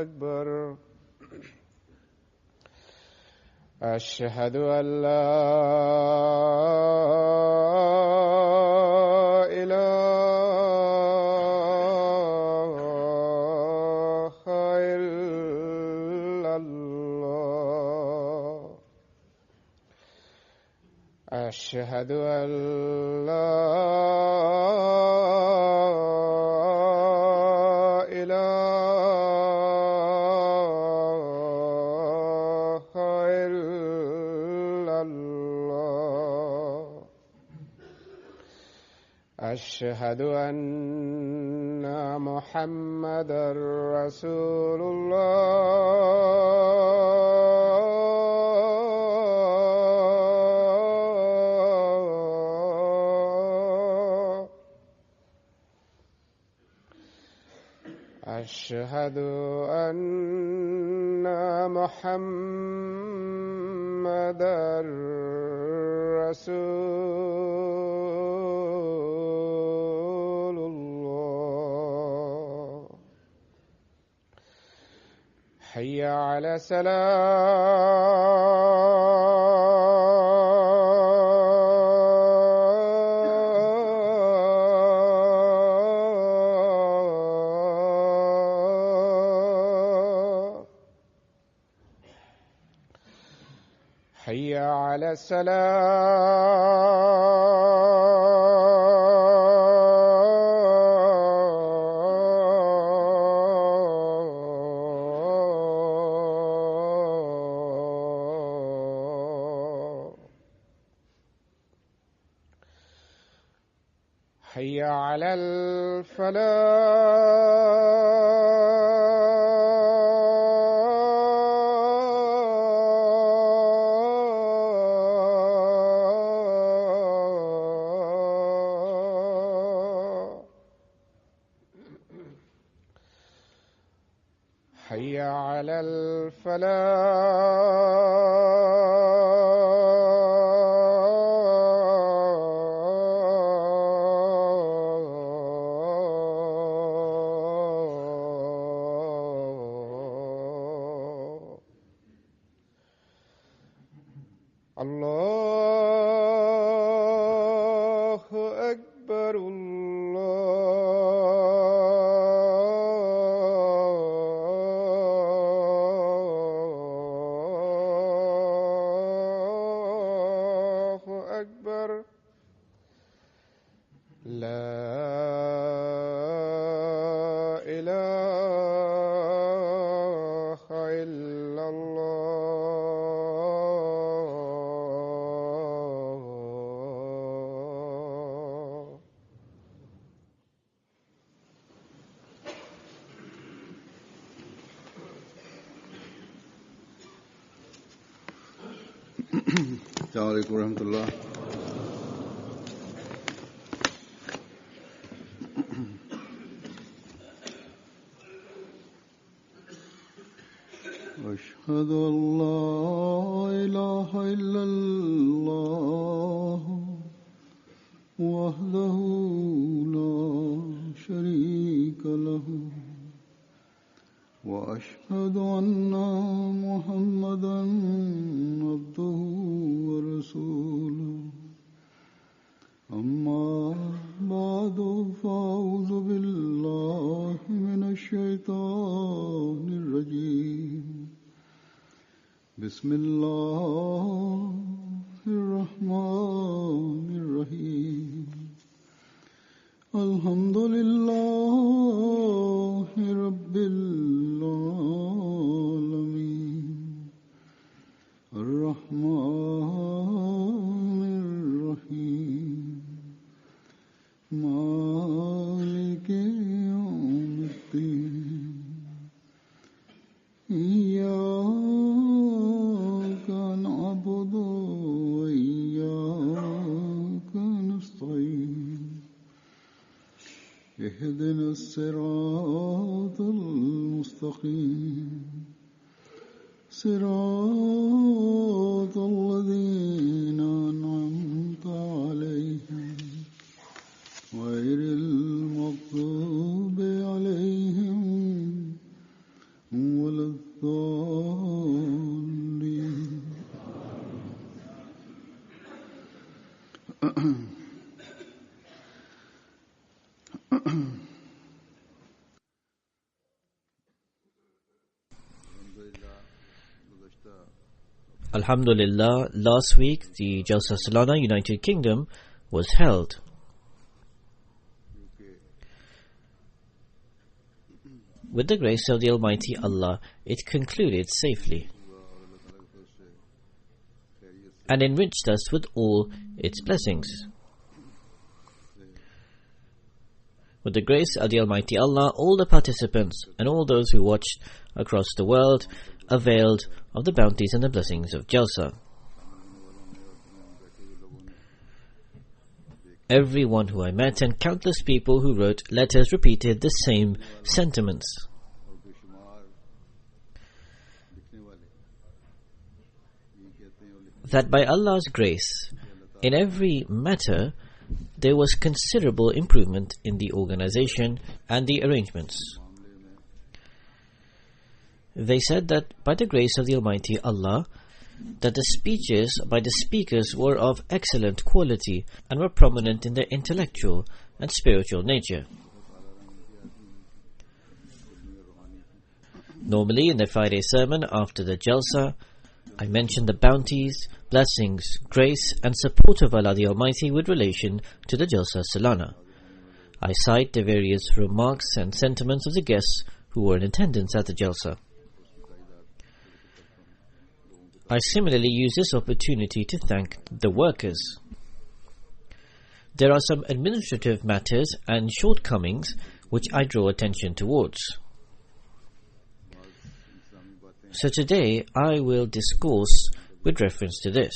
أكبر. أشهد أن لا إله إلا الله. أشهد أن لا إله إلا الله. أشهد أن محمدًا رسول الله. أشهد أن محمدًا رسول الله. حي على الصلاة. حي على السلام. حي على الفلاح. حي على الفلاح. الله أكبر. الله أكبر. لا إله إلا الله. السلام عليكم ورحمة الله. أشهد أن لا إله إلا الله وحده لا شريك له وأشهد أن محمدًا عبده ورسوله. أما بعد فأعوذ بالله من الشيطان الرجيم. بسم الله الرحمن الرحيم. الحمد لله رب العالمين. الرحمن الرحيم. مالك يوم الدين. إياك نعبد وإياك نستعين. اهدنا الصراط المستقيم. صراط الذين Alhamdulillah, last week the Jalsa Salana United Kingdom was held. With the grace of the Almighty Allah, it concluded safely and enriched us with all its blessings. With the grace of the Almighty Allah, all the participants and all those who watched across the world availed of the bounties and the blessings of Jalsa. Everyone who I met and countless people who wrote letters repeated the same sentiments. That by Allah's grace, in every matter, there was considerable improvement in the organization and the arrangements. They said that by the grace of the Almighty Allah, that the speeches by the speakers were of excellent quality and were prominent in their intellectual and spiritual nature. Normally, in the Friday sermon after the Jalsa, I mention the bounties, blessings, grace and support of Allah the Almighty with relation to the Jalsa Salana. I cite the various remarks and sentiments of the guests who were in attendance at the Jalsa. I similarly use this opportunity to thank the workers. There are some administrative matters and shortcomings which I draw attention towards. So today I will discourse with reference to this.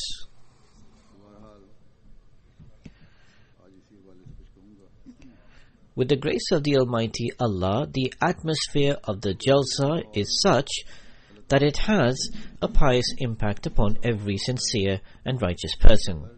With the grace of the Almighty Allah, the atmosphere of the Jalsa is such that it has a pious impact upon every sincere and righteous person.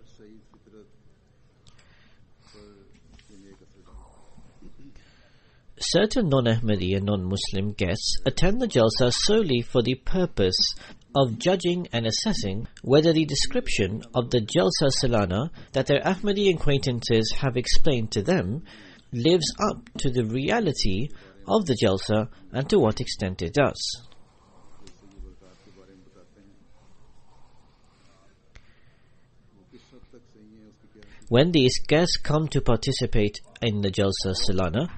Certain non-Ahmadi and non-Muslim guests attend the Jalsa solely for the purpose of judging and assessing whether the description of the Jalsa Salana that their Ahmadi acquaintances have explained to them lives up to the reality of the Jalsa and to what extent it does. When these guests come to participate in the Jalsa Salana,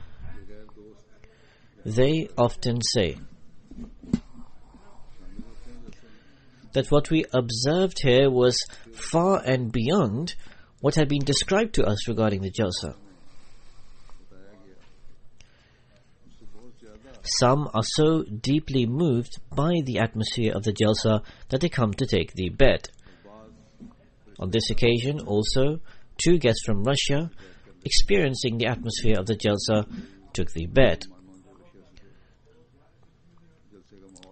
they often say that what we observed here was far and beyond what had been described to us regarding the Jalsa. Some are so deeply moved by the atmosphere of the Jalsa that they come to take the bet. On this occasion also, 2 guests from Russia, experiencing the atmosphere of the Jalsa, took the bet.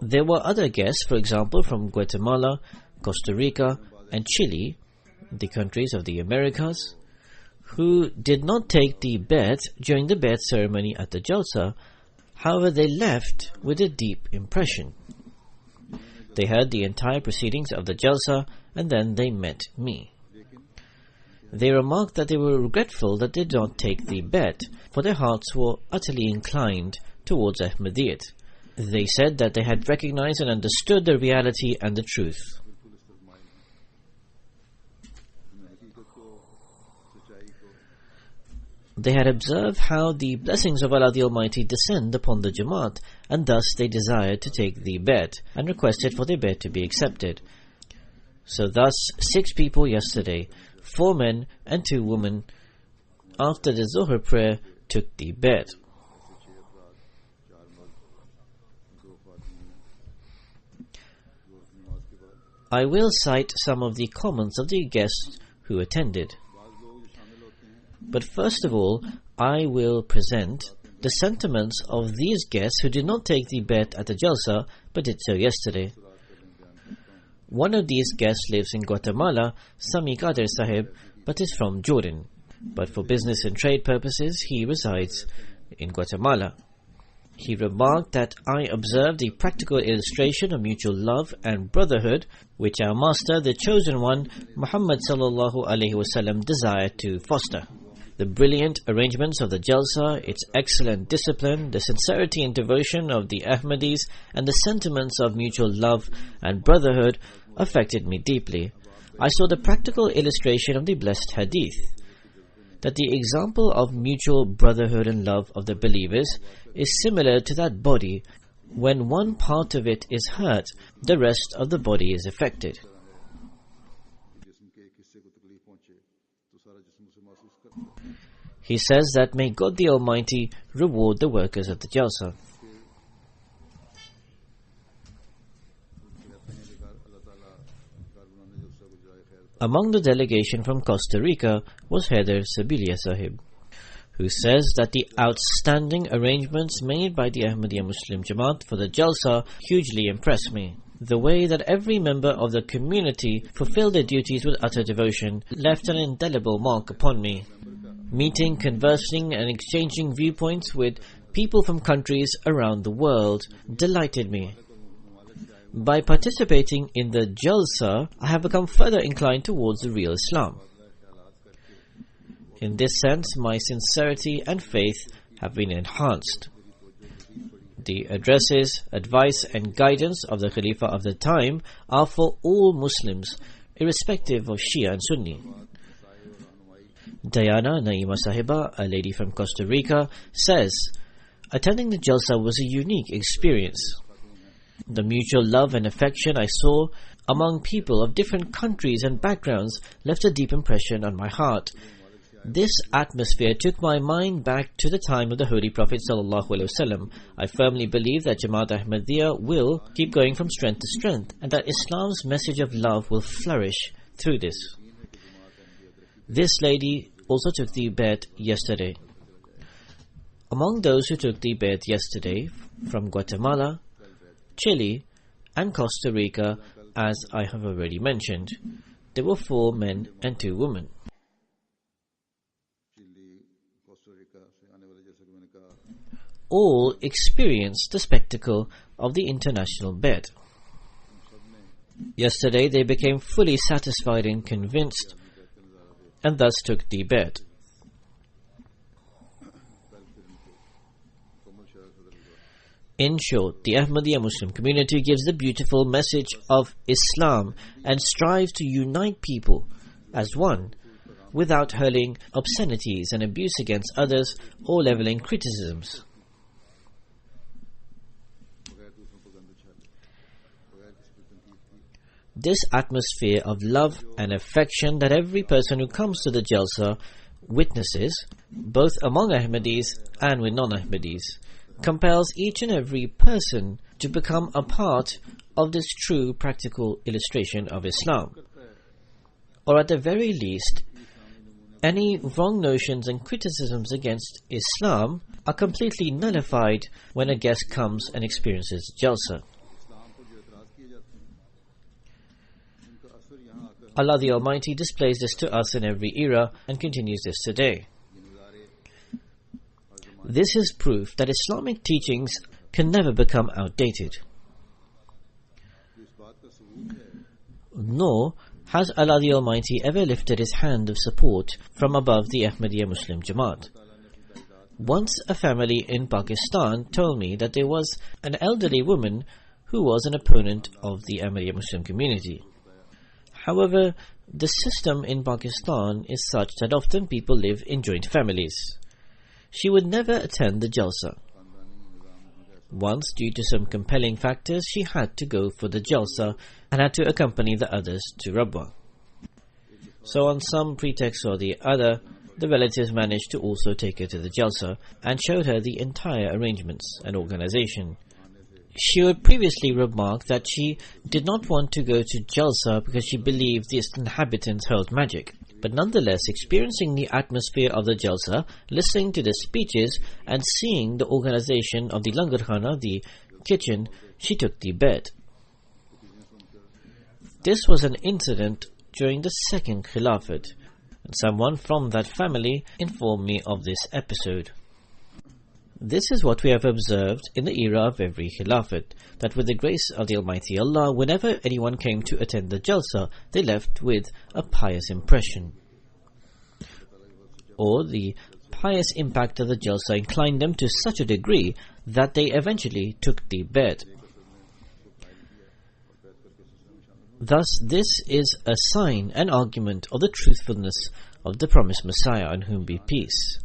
There were other guests, for example, from Guatemala, Costa Rica, and Chile, the countries of the Americas, who did not take the bet during the bet ceremony at the Jalsa. However, they left with a deep impression. They heard the entire proceedings of the Jalsa and then they met me. They remarked that they were regretful that they did not take the bet, for their hearts were utterly inclined towards Ahmadiyyat. They said that they had recognized and understood the reality and the truth. They had observed how the blessings of Allah the Almighty descend upon the Jamaat, and thus they desired to take the bet and requested for their bet to be accepted. So thus 6 people yesterday, 4 men and 2 women, after the Zuhr prayer, took the bet. I will cite some of the comments of the guests who attended. But first of all, I will present the sentiments of these guests who did not take the bet at the Jalsa but did so yesterday. One of these guests lives in Guatemala, Sami Qadir Sahib, but is from Jordan. But for business and trade purposes, he resides in Guatemala. He remarked that I observed the practical illustration of mutual love and brotherhood which our master, the chosen one, Muhammad sallallahu alaihi wasallam, desired to foster. The brilliant arrangements of the Jalsa, its excellent discipline, the sincerity and devotion of the Ahmadis, and the sentiments of mutual love and brotherhood affected me deeply. I saw the practical illustration of the blessed hadith, that the example of mutual brotherhood and love of the believers is similar to that body. When one part of it is hurt, the rest of the body is affected. He says that may God the Almighty reward the workers of the Jalsa. Among the delegation from Costa Rica was Haider Sabilia Sahib, who says that the outstanding arrangements made by the Ahmadiyya Muslim Jamaat for the Jalsa hugely impressed me. The way that every member of the community fulfilled their duties with utter devotion left an indelible mark upon me. Meeting, conversing and exchanging viewpoints with people from countries around the world delighted me. By participating in the Jalsa, I have become further inclined towards the real Islam. In this sense, my sincerity and faith have been enhanced. The addresses, advice and guidance of the Khalifa of the time are for all Muslims, irrespective of Shia and Sunni. Diana Naima Sahiba, a lady from Costa Rica, says, attending the Jalsa was a unique experience. The mutual love and affection I saw among people of different countries and backgrounds left a deep impression on my heart. This atmosphere took my mind back to the time of the Holy Prophet ﷺ. I firmly believe that Jamaat Ahmadiyya will keep going from strength to strength, and that Islam's message of love will flourish through this. This lady also took the Bayat yesterday. Among those who took the Bayat yesterday from Guatemala, Chile and Costa Rica, as I have already mentioned, there were 4 men and 2 women. All experienced the spectacle of the international Bayat. Yesterday they became fully satisfied and convinced, and thus took the Bayat. In short, the Ahmadiyya Muslim community gives the beautiful message of Islam and strives to unite people as one, without hurling obscenities and abuse against others or leveling criticisms. This atmosphere of love and affection that every person who comes to the Jalsa witnesses, both among Ahmadis and with non-Ahmadis, compels each and every person to become a part of this true practical illustration of Islam. Or at the very least, any wrong notions and criticisms against Islam are completely nullified when a guest comes and experiences Jalsa. Allah the Almighty displays this to us in every era and continues this today. This is proof that Islamic teachings can never become outdated. Nor has Allah the Almighty ever lifted His hand of support from above the Ahmadiyya Muslim Jamaat. Once a family in Pakistan told me that there was an elderly woman who was an opponent of the Ahmadiyya Muslim community. However, the system in Pakistan is such that often people live in joint families. She would never attend the Jalsa. Once, due to some compelling factors, she had to go for the Jalsa and had to accompany the others to Rabwa. So on some pretext or the other, the relatives managed to also take her to the Jalsa and showed her the entire arrangements and organization. She had previously remarked that she did not want to go to Jalsa because she believed the inhabitants held magic. But nonetheless, experiencing the atmosphere of the Jalsa, listening to the speeches and seeing the organization of the Langarkhana, the kitchen, she took the Bayat. This was an incident during the second Khilafat, and someone from that family informed me of this episode. This is what we have observed in the era of every Khilafat, that with the grace of the Almighty Allah, whenever anyone came to attend the Jalsa, they left with a pious impression. Or the pious impact of the Jalsa inclined them to such a degree that they eventually took the bed. Thus, this is a sign and argument of the truthfulness of the promised Messiah, on whom be peace.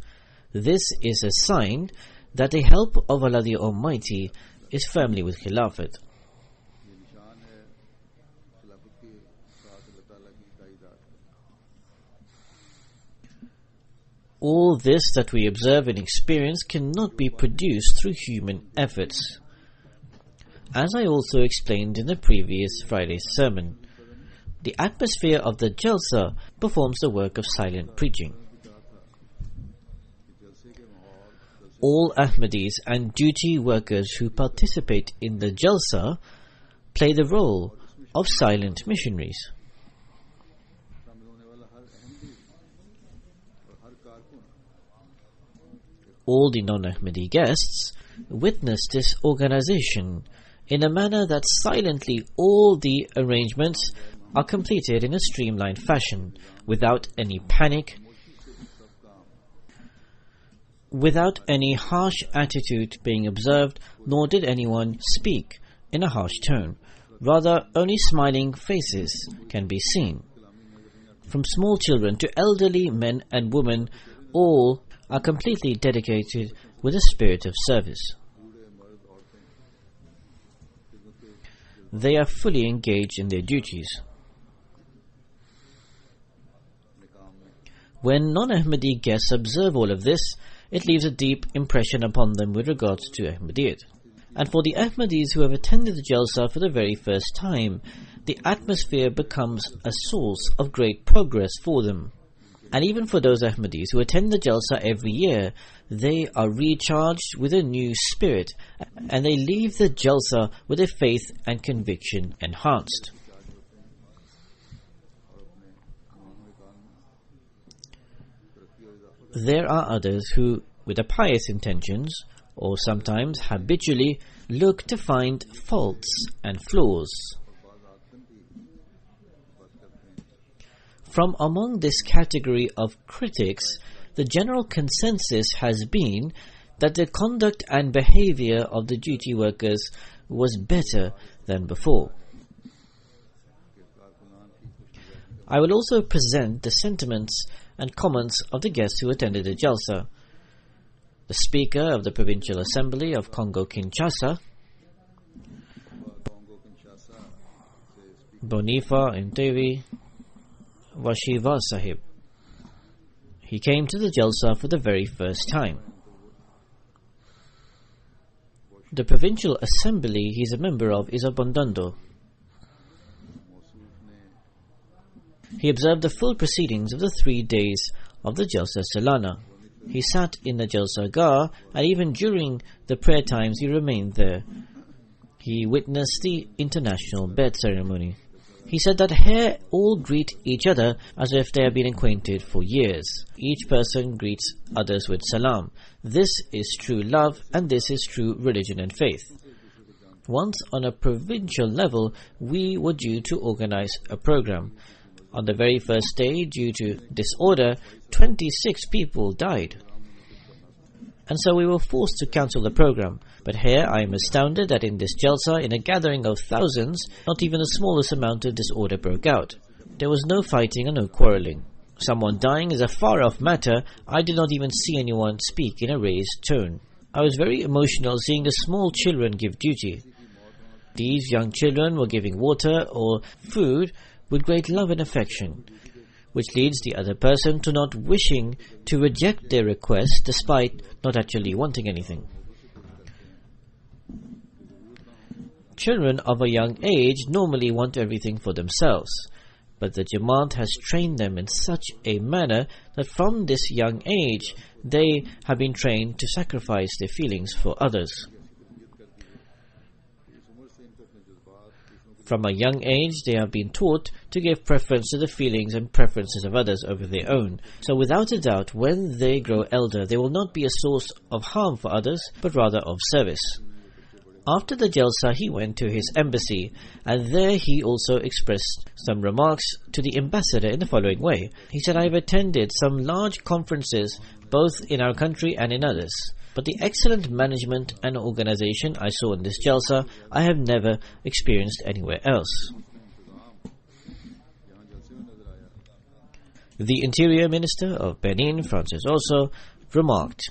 This is a sign that the help of Allah the Almighty is firmly with Khilafat. All this that we observe and experience cannot be produced through human efforts. As I also explained in the previous Friday's sermon, the atmosphere of the Jalsa performs the work of silent preaching. All Ahmadis and duty workers who participate in the Jalsa play the role of silent missionaries. All the non-Ahmadi guests witness this organization in a manner that silently all the arrangements are completed in a streamlined fashion, without any panic, without any harsh attitude being observed, nor did anyone speak in a harsh tone. Rather, only smiling faces can be seen. From small children to elderly men and women, all are completely dedicated with a spirit of service. They are fully engaged in their duties. When non-Ahmadi guests observe all of this, it leaves a deep impression upon them with regards to Ahmadiyyat. And for the Ahmadis who have attended the Jalsa for the very first time, the atmosphere becomes a source of great progress for them. And even for those Ahmadis who attend the Jalsa every year, they are recharged with a new spirit, and they leave the Jalsa with their faith and conviction enhanced. There are others who, with the pious intentions, or sometimes habitually, look to find faults and flaws. From among this category of critics, the general consensus has been that the conduct and behavior of the duty workers was better than before. I will also present the sentiments and comments of the guests who attended the Jalsa. The Speaker of the Provincial Assembly of Congo-Kinshasa, Bonifa Mtevi Washiva Sahib. He came to the Jalsa for the very first time. The Provincial Assembly he is a member of is of Bondando. He observed the full proceedings of the 3 days of the Jalsa Salana. He sat in the Jalsa Gar, and even during the prayer times he remained there. He witnessed the international bed ceremony. He said that here all greet each other as if they have been acquainted for years. Each person greets others with salam. This is true love, and this is true religion and faith. Once on a provincial level, we were due to organize a program. On the very first day, due to disorder, 26 people died. And so we were forced to cancel the program. But here I am astounded that in this Jalsa, in a gathering of thousands, not even the smallest amount of disorder broke out. There was no fighting and no quarrelling. Someone dying is a far-off matter. I did not even see anyone speak in a raised tone. I was very emotional seeing the small children give duty. These young children were giving water or food with great love and affection, which leads the other person to not wishing to reject their request despite not actually wanting anything. Children of a young age normally want everything for themselves, but the Jamaat has trained them in such a manner that from this young age they have been trained to sacrifice their feelings for others. From a young age, they have been taught to give preference to the feelings and preferences of others over their own. So without a doubt, when they grow elder, they will not be a source of harm for others, but rather of service. After the Jalsa, he went to his embassy, and there he also expressed some remarks to the ambassador in the following way. He said, "I have attended some large conferences, both in our country and in others. But the excellent management and organization I saw in this Jalsa, I have never experienced anywhere else." The Interior Minister of Benin, Francis Osso, remarked,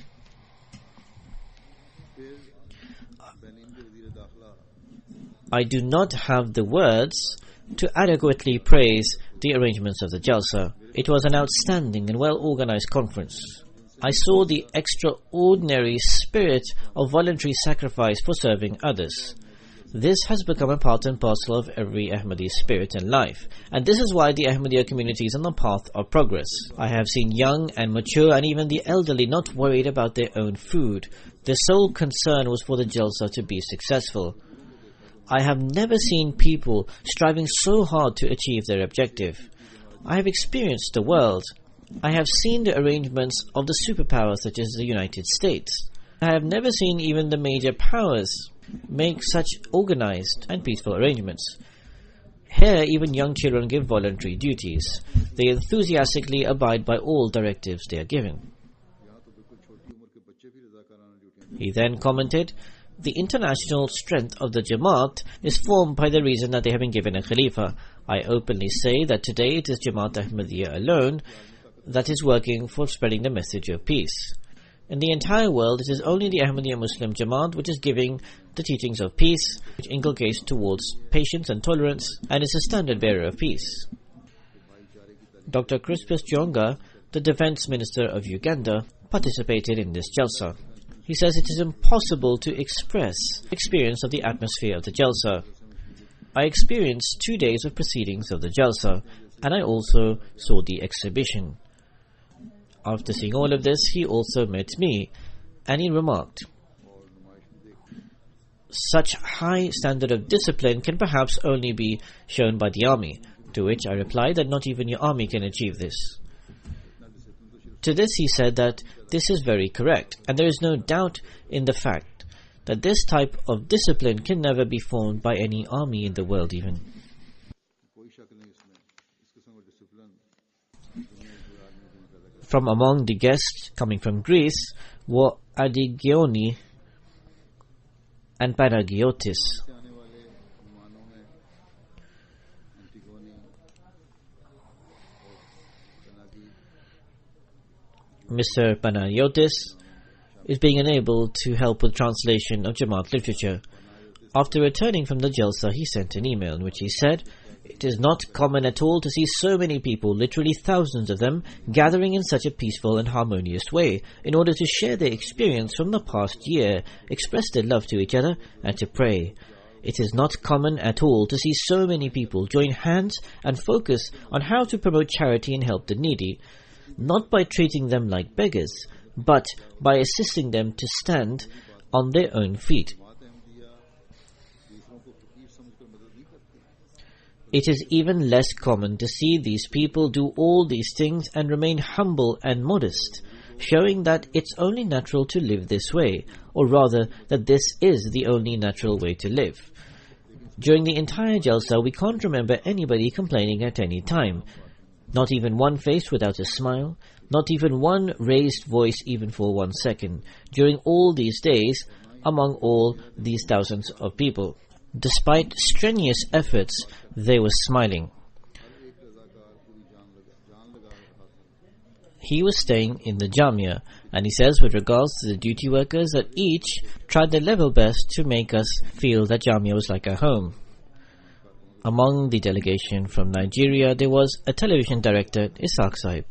"I do not have the words to adequately praise the arrangements of the Jalsa. It was an outstanding and well-organized conference. I saw the extraordinary spirit of voluntary sacrifice for serving others. This has become a part and parcel of every Ahmadi spirit and life, and this is why the Ahmadiyya community is on the path of progress. I have seen young and mature and even the elderly not worried about their own food. Their sole concern was for the Jalsa to be successful. I have never seen people striving so hard to achieve their objective. I have experienced the world. I have seen the arrangements of the superpowers such as the United States. I have never seen even the major powers make such organized and peaceful arrangements. Here, even young children give voluntary duties. They enthusiastically abide by all directives they are given." He then commented, "The international strength of the Jamaat is formed by the reason that they have been given a Khalifa. I openly say that today it is Jamaat Ahmadiyya alone that is working for spreading the message of peace. In the entire world, it is only the Ahmadiyya Muslim Jamaat which is giving the teachings of peace, which inculcates towards patience and tolerance, and is a standard bearer of peace." Dr. Crispus Jonga, the Defense Minister of Uganda, participated in this Jalsa. He says it is impossible to express experience of the atmosphere of the Jalsa. "I experienced 2 days of proceedings of the Jalsa, and I also saw the exhibition." After seeing all of this, he also met me, and he remarked, "Such high standard of discipline can perhaps only be shown by the army," to which I replied that not even your army can achieve this. To this he said that this is very correct, and there is no doubt in the fact that this type of discipline can never be formed by any army in the world even. From among the guests coming from Greece were Adigioni and Panagiotis. Mr. Panagiotis is being enabled to help with translation of Jamaat literature. After returning from the Jalsa, he sent an email in which he said, "It is not common at all to see so many people, literally thousands of them, gathering in such a peaceful and harmonious way in order to share their experience from the past year, express their love to each other, and to pray. It is not common at all to see so many people join hands and focus on how to promote charity and help the needy, not by treating them like beggars, but by assisting them to stand on their own feet. It is even less common to see these people do all these things and remain humble and modest, showing that it's only natural to live this way, or rather that this is the only natural way to live. During the entire Jalsa, we can't remember anybody complaining at any time, not even one face without a smile, not even one raised voice even for 1 second, during all these days, among all these thousands of people. Despite strenuous efforts, they were smiling. He was staying in the Jamia, and he says with regards to the duty workers that each tried their level best to make us feel that Jamia was like a home. Among the delegation from Nigeria, there was a television director, Isaac Saib.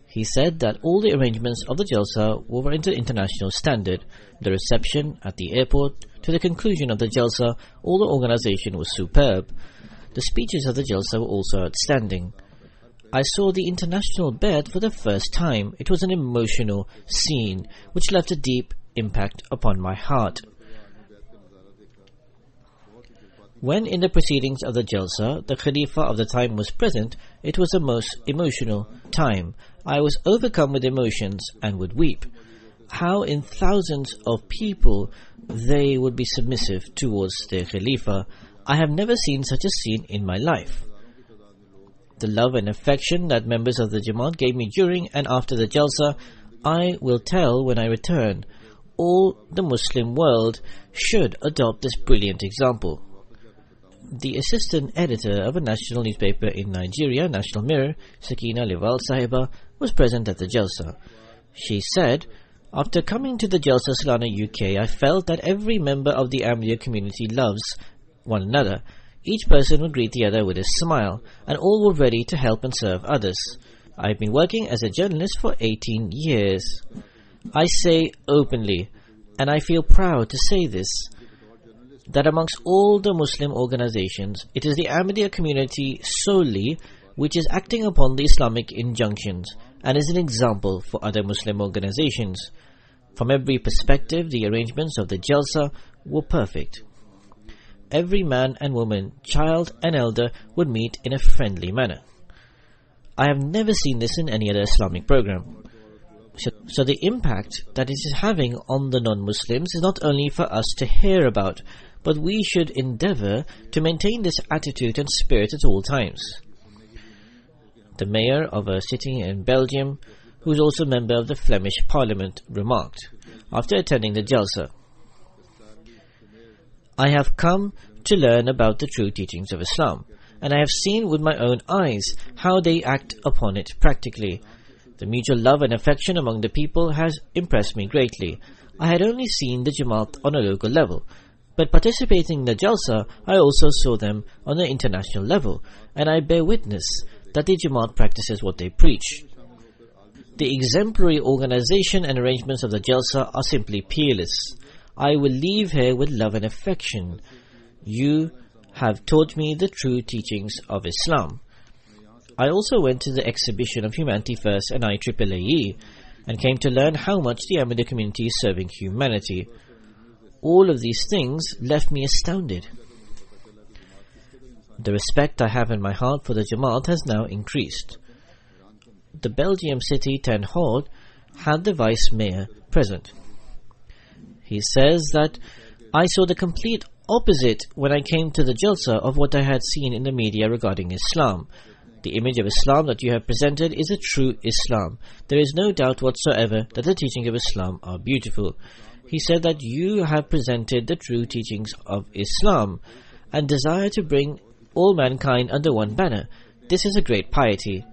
He said that all the arrangements of the Jalsa were into international standard. The reception at the airport to the conclusion of the Jalsa, all the organization was superb. The speeches of the Jalsa were also outstanding. I saw the international bed for the first time. It was an emotional scene which left a deep impact upon my heart. When in the proceedings of the Jalsa, the Khalifa of the time was present, it was a most emotional time. I was overcome with emotions and would weep. How in thousands of people they would be submissive towards their Khalifa. I have never seen such a scene in my life. The love and affection that members of the Jamaat gave me during and after the Jalsa, I will tell when I return. All the Muslim world should adopt this brilliant example. The assistant editor of a national newspaper in Nigeria, National Mirror, Sakina Liwal Sahiba, was present at the Jalsa. She said, "After coming to the Jalsa Salana UK, I felt that every member of the Ahmadiyya community loves one another. Each person would greet the other with a smile, and all were ready to help and serve others. I have been working as a journalist for 18 years. I say openly, and I feel proud to say this, that amongst all the Muslim organizations, it is the Ahmadiyya community solely which is acting upon the Islamic injunctions and is an example for other Muslim organizations. From every perspective, the arrangements of the Jalsa were perfect. Every man and woman, child and elder would meet in a friendly manner. I have never seen this in any other Islamic program. So the impact that it is having on the non-Muslims is not only for us to hear about, but we should endeavour to maintain this attitude and spirit at all times." The mayor of a city in Belgium, who is also a member of the Flemish Parliament, remarked, after attending the Jalsa, "I have come to learn about the true teachings of Islam, and I have seen with my own eyes how they act upon it practically. The mutual love and affection among the people has impressed me greatly. I had only seen the Jamaat on a local level, but participating in the Jalsa, I also saw them on an international level, and I bear witness that the Jamaat practices what they preach. The exemplary organization and arrangements of the Jalsa are simply peerless. I will leave here with love and affection. You have taught me the true teachings of Islam." I also went to the exhibition of Humanity First and IAAE and came to learn how much the Ahmadiyya community is serving humanity. All of these things left me astounded. The respect I have in my heart for the Jamaat has now increased. The Belgium City Town Hall had the Vice Mayor present. He says that I saw the complete opposite when I came to the Jalsa of what I had seen in the media regarding Islam. The image of Islam that you have presented is a true Islam. There is no doubt whatsoever that the teachings of Islam are beautiful. He said that you have presented the true teachings of Islam and desire to bring all mankind under one banner. This is a great piety.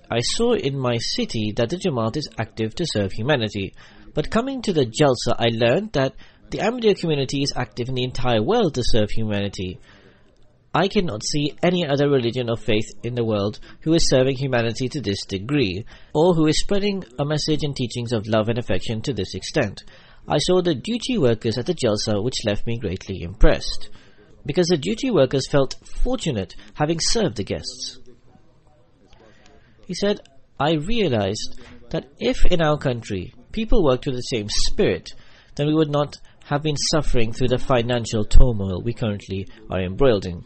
I saw in my city that the Jamaat is active to serve humanity, but coming to the Jalsa, I learned that the Ahmadiyya community is active in the entire world to serve humanity. I cannot see any other religion or faith in the world who is serving humanity to this degree, or who is spreading a message and teachings of love and affection to this extent. I saw the duty workers at the Jalsa, which left me greatly impressed, because the duty workers felt fortunate having served the guests. He said, I realized that if in our country people worked with the same spirit, then we would not have been suffering through the financial turmoil we currently are embroiled in.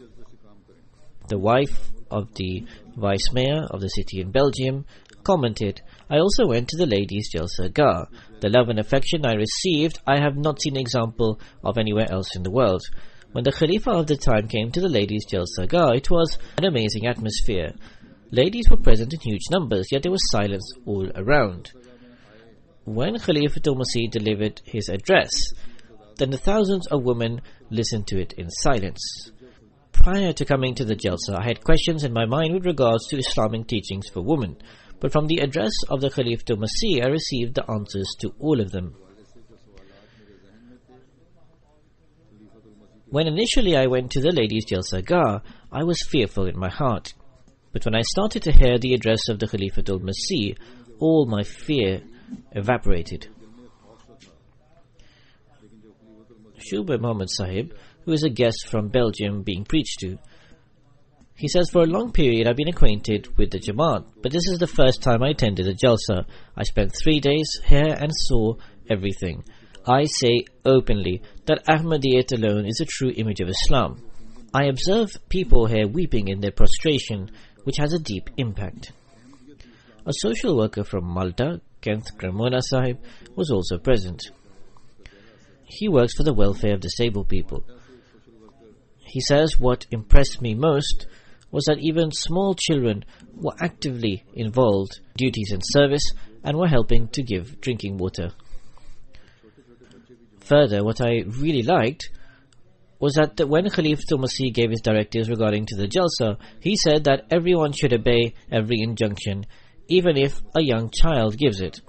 The wife of the Vice Mayor of the city in Belgium commented, I also went to the ladies' Jalsa Gah. The love and affection I received, I have not seen an example of anywhere else in the world. When the Khalifa of the time came to the ladies' Jalsa Gah, it was an amazing atmosphere. Ladies were present in huge numbers, yet there was silence all around. When Khalifatul Masih delivered his address, then the thousands of women listened to it in silence. Prior to coming to the Jalsa, I had questions in my mind with regards to Islamic teachings for women, but from the address of the Khalifatul Masih, I received the answers to all of them. When initially I went to the ladies' Jalsa Gah, I was fearful in my heart. But when I started to hear the address of the Khalifatul Masih, all my fear evaporated. Shubha Muhammad Sahib, who is a guest from Belgium being preached to, he says, for a long period I've been acquainted with the Jamaat, but this is the first time I attended a Jalsa. I spent 3 days here and saw everything. I say openly that Ahmadiyyat alone is a true image of Islam. I observe people here weeping in their prostration, which has a deep impact. A social worker from Malta, Kent Cremona Sahib, was also present. He works for the welfare of disabled people. He says what impressed me most was that even small children were actively involved in duties and service and were helping to give drinking water. Further, what I really liked was that when Khalifatul Masih gave his directives regarding to the Jalsa, he said that everyone should obey every injunction, even if a young child gives it.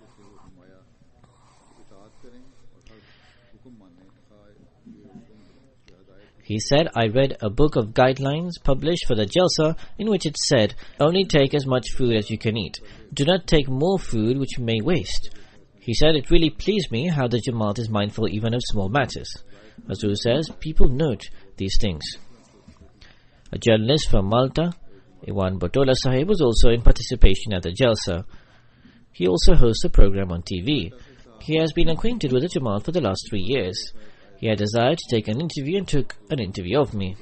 He said, I read a book of guidelines published for the Jalsa in which it said, only take as much food as you can eat. Do not take more food which may waste. He said, it really pleased me how the Jamaat is mindful even of small matters. Hazur says, people note these things. A journalist from Malta, Iwan Botola Sahib, was also in participation at the Jalsa. He also hosts a program on TV. He has been acquainted with the Jamaat for the last 3 years. He had desired to take an interview and took an interview of me.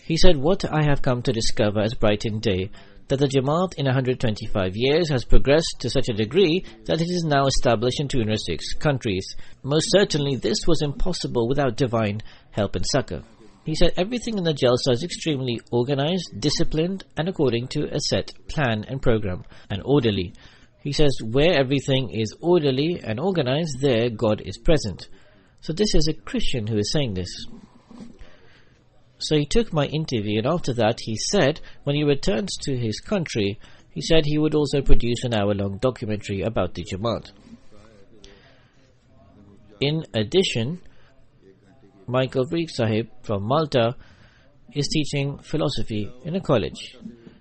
He said, what I have come to discover as bright in day, that the Jamaat in 125 years has progressed to such a degree that it is now established in 206 countries. Most certainly this was impossible without divine help and succor. He said everything in the Jalsa is extremely organized, disciplined, and according to a set plan and program, and orderly. He says where everything is orderly and organized, there God is present. So this is a Christian who is saying this. So he took my interview, and after that he said when he returns to his country, he said he would also produce an hour-long documentary about the Jamaat. In addition, Michael Breek Sahib from Malta is teaching philosophy in a college.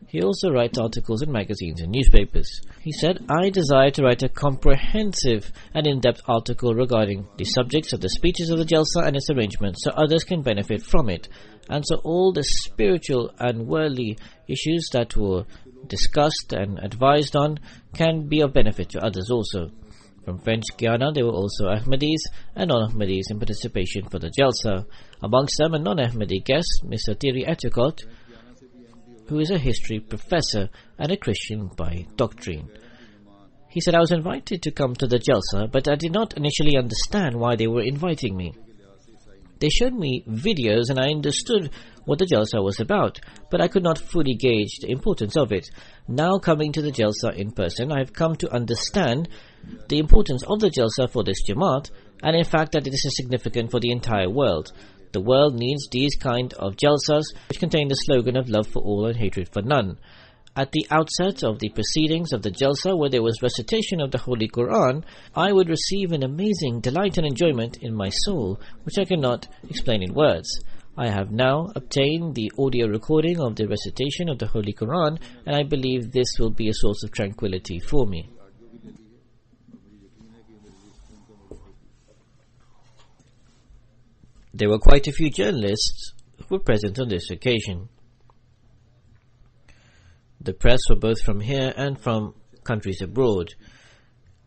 He also writes articles in magazines and newspapers. He said, I desire to write a comprehensive and in-depth article regarding the subjects of the speeches of the Jalsa and its arrangements so others can benefit from it, and so all the spiritual and worldly issues that were discussed and advised on can be of benefit to others also. From French Guiana, there were also Ahmadis and non-Ahmadis in participation for the Jalsa. Amongst them, a non-Ahmadi guest, Mr. Thierry Eticot, who is a history professor and a Christian by doctrine. He said, I was invited to come to the Jalsa, but I did not initially understand why they were inviting me. They showed me videos and I understood what the Jalsa was about, but I could not fully gauge the importance of it. Now coming to the Jalsa in person, I have come to understand the importance of the Jalsa for this Jamaat, and in fact that it is significant for the entire world. The world needs these kind of Jalsas, which contain the slogan of love for all and hatred for none. At the outset of the proceedings of the Jalsa, where there was recitation of the Holy Quran, I would receive an amazing delight and enjoyment in my soul, which I cannot explain in words. I have now obtained the audio recording of the recitation of the Holy Quran, and I believe this will be a source of tranquility for me. There were quite a few journalists who were present on this occasion. The press were both from here and from countries abroad.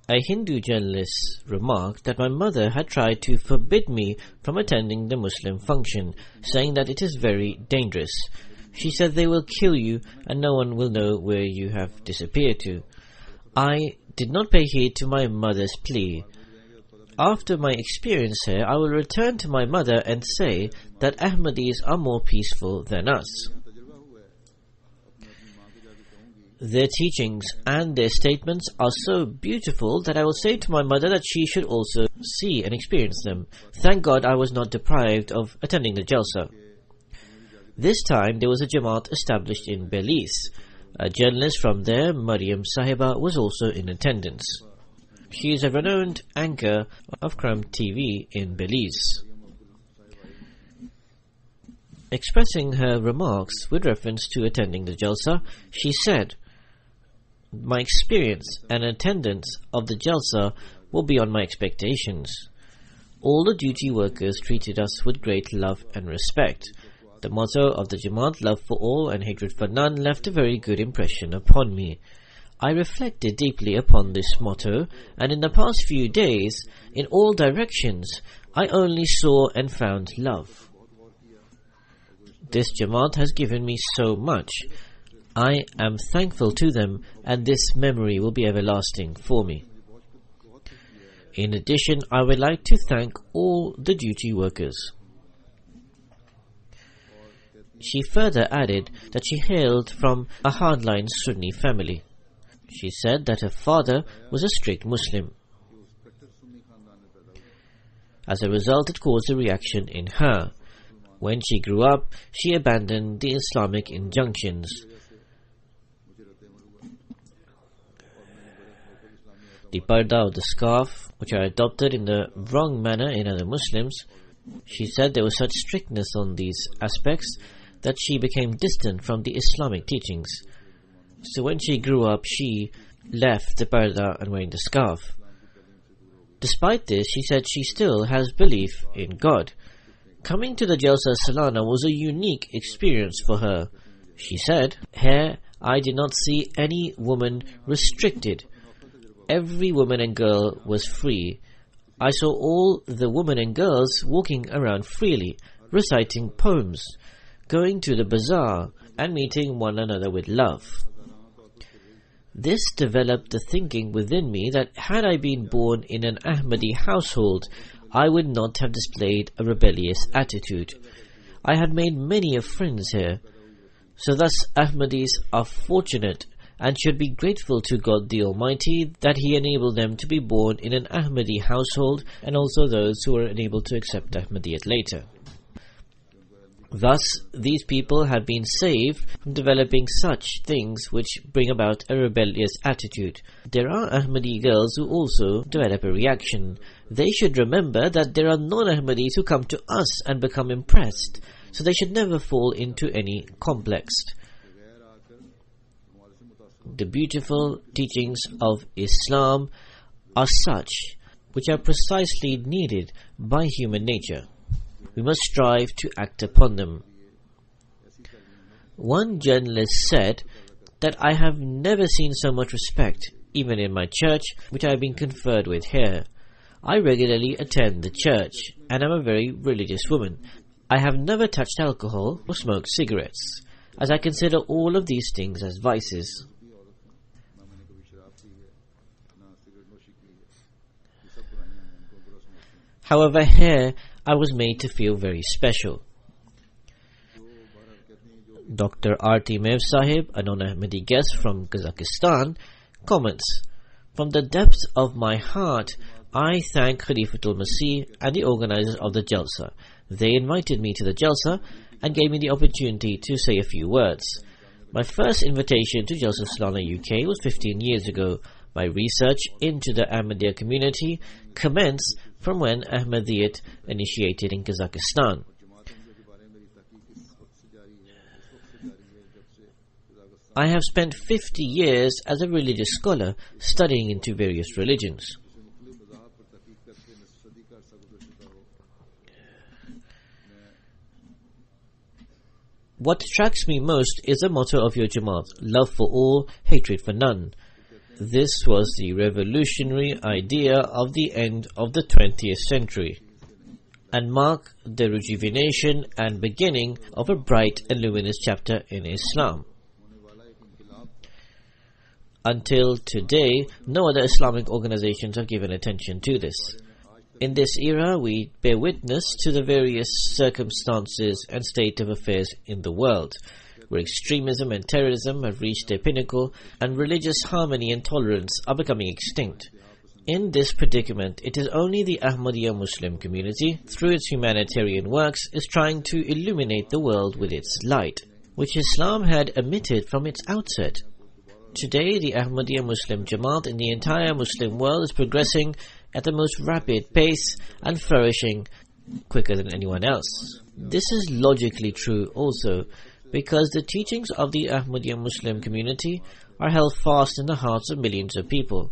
A Hindu journalist remarked that my mother had tried to forbid me from attending the Muslim function, saying that it is very dangerous. She said they will kill you and no one will know where you have disappeared to. I did not pay heed to my mother's plea. After my experience here, I will return to my mother and say that Ahmadis are more peaceful than us. Their teachings and their statements are so beautiful that I will say to my mother that she should also see and experience them. Thank God I was not deprived of attending the Jalsa. This time there was a Jamaat established in Belize. A journalist from there, Mariam Sahiba, was also in attendance. She is a renowned anchor of Kram TV in Belize. Expressing her remarks with reference to attending the Jalsa, she said, my experience and attendance of the Jalsa were beyond my expectations. All the duty workers treated us with great love and respect. The motto of the Jamaat, love for all and hatred for none, left a very good impression upon me. I reflected deeply upon this motto, and in the past few days, in all directions, I only saw and found love. This Jamaat has given me so much. I am thankful to them, and this memory will be everlasting for me. In addition, I would like to thank all the duty workers. She further added that she hailed from a hardline Sunni family. She said that her father was a strict Muslim. As a result, it caused a reaction in her. When she grew up, she abandoned the Islamic injunctions. The parda or the scarf, which are adopted in the wrong manner in other Muslims, she said there was such strictness on these aspects that she became distant from the Islamic teachings. So when she grew up, she left the parda and wearing the scarf. Despite this, she said she still has belief in God. Coming to the Jalsa Salana was a unique experience for her. She said, "Here I did not see any woman restricted. Every woman and girl was free. I saw all the women and girls walking around freely, reciting poems, going to the bazaar, and meeting one another with love." This developed the thinking within me that had I been born in an Ahmadi household, I would not have displayed a rebellious attitude. I had made many of friends here. So thus Ahmadis are fortunate and should be grateful to God the Almighty that He enabled them to be born in an Ahmadi household, and also those who were unable to accept Ahmadiyat later. Thus, these people have been saved from developing such things which bring about a rebellious attitude. There are Ahmadi girls who also develop a reaction. They should remember that there are non-Ahmadis who come to us and become impressed, so they should never fall into any complex. The beautiful teachings of Islam are such which are precisely needed by human nature. We must strive to act upon them. One journalist said that I have never seen so much respect, even in my church, which I have been conferred with here. I regularly attend the church, and am a very religious woman. I have never touched alcohol or smoked cigarettes, as I consider all of these things as vices. However, here I was made to feel very special. Dr. R.T. Mev Sahib, a non-Ahmadi guest from Kazakhstan, comments, "From the depths of my heart, I thank Khalifatul Masih and the organizers of the Jalsa. They invited me to the Jalsa and gave me the opportunity to say a few words. My first invitation to Jalsa Salana UK was 15 years ago. My research into the Ahmadiyya community commenced from when Ahmadiyyat initiated in Kazakhstan. I have spent 50 years as a religious scholar studying into various religions. What attracts me most is the motto of your Jamaat, love for all, hatred for none. This was the revolutionary idea of the end of the 20th century and marked the rejuvenation and beginning of a bright and luminous chapter in Islam. Until today, no other Islamic organizations have given attention to this. In this era, we bear witness to the various circumstances and state of affairs in the world, where extremism and terrorism have reached their pinnacle and religious harmony and tolerance are becoming extinct. In this predicament, it is only the Ahmadiyya Muslim community, through its humanitarian works, is trying to illuminate the world with its light, which Islam had omitted from its outset. Today, the Ahmadiyya Muslim Jamaat in the entire Muslim world is progressing at the most rapid pace and flourishing quicker than anyone else. This is logically true also, because the teachings of the Ahmadiyya Muslim community are held fast in the hearts of millions of people,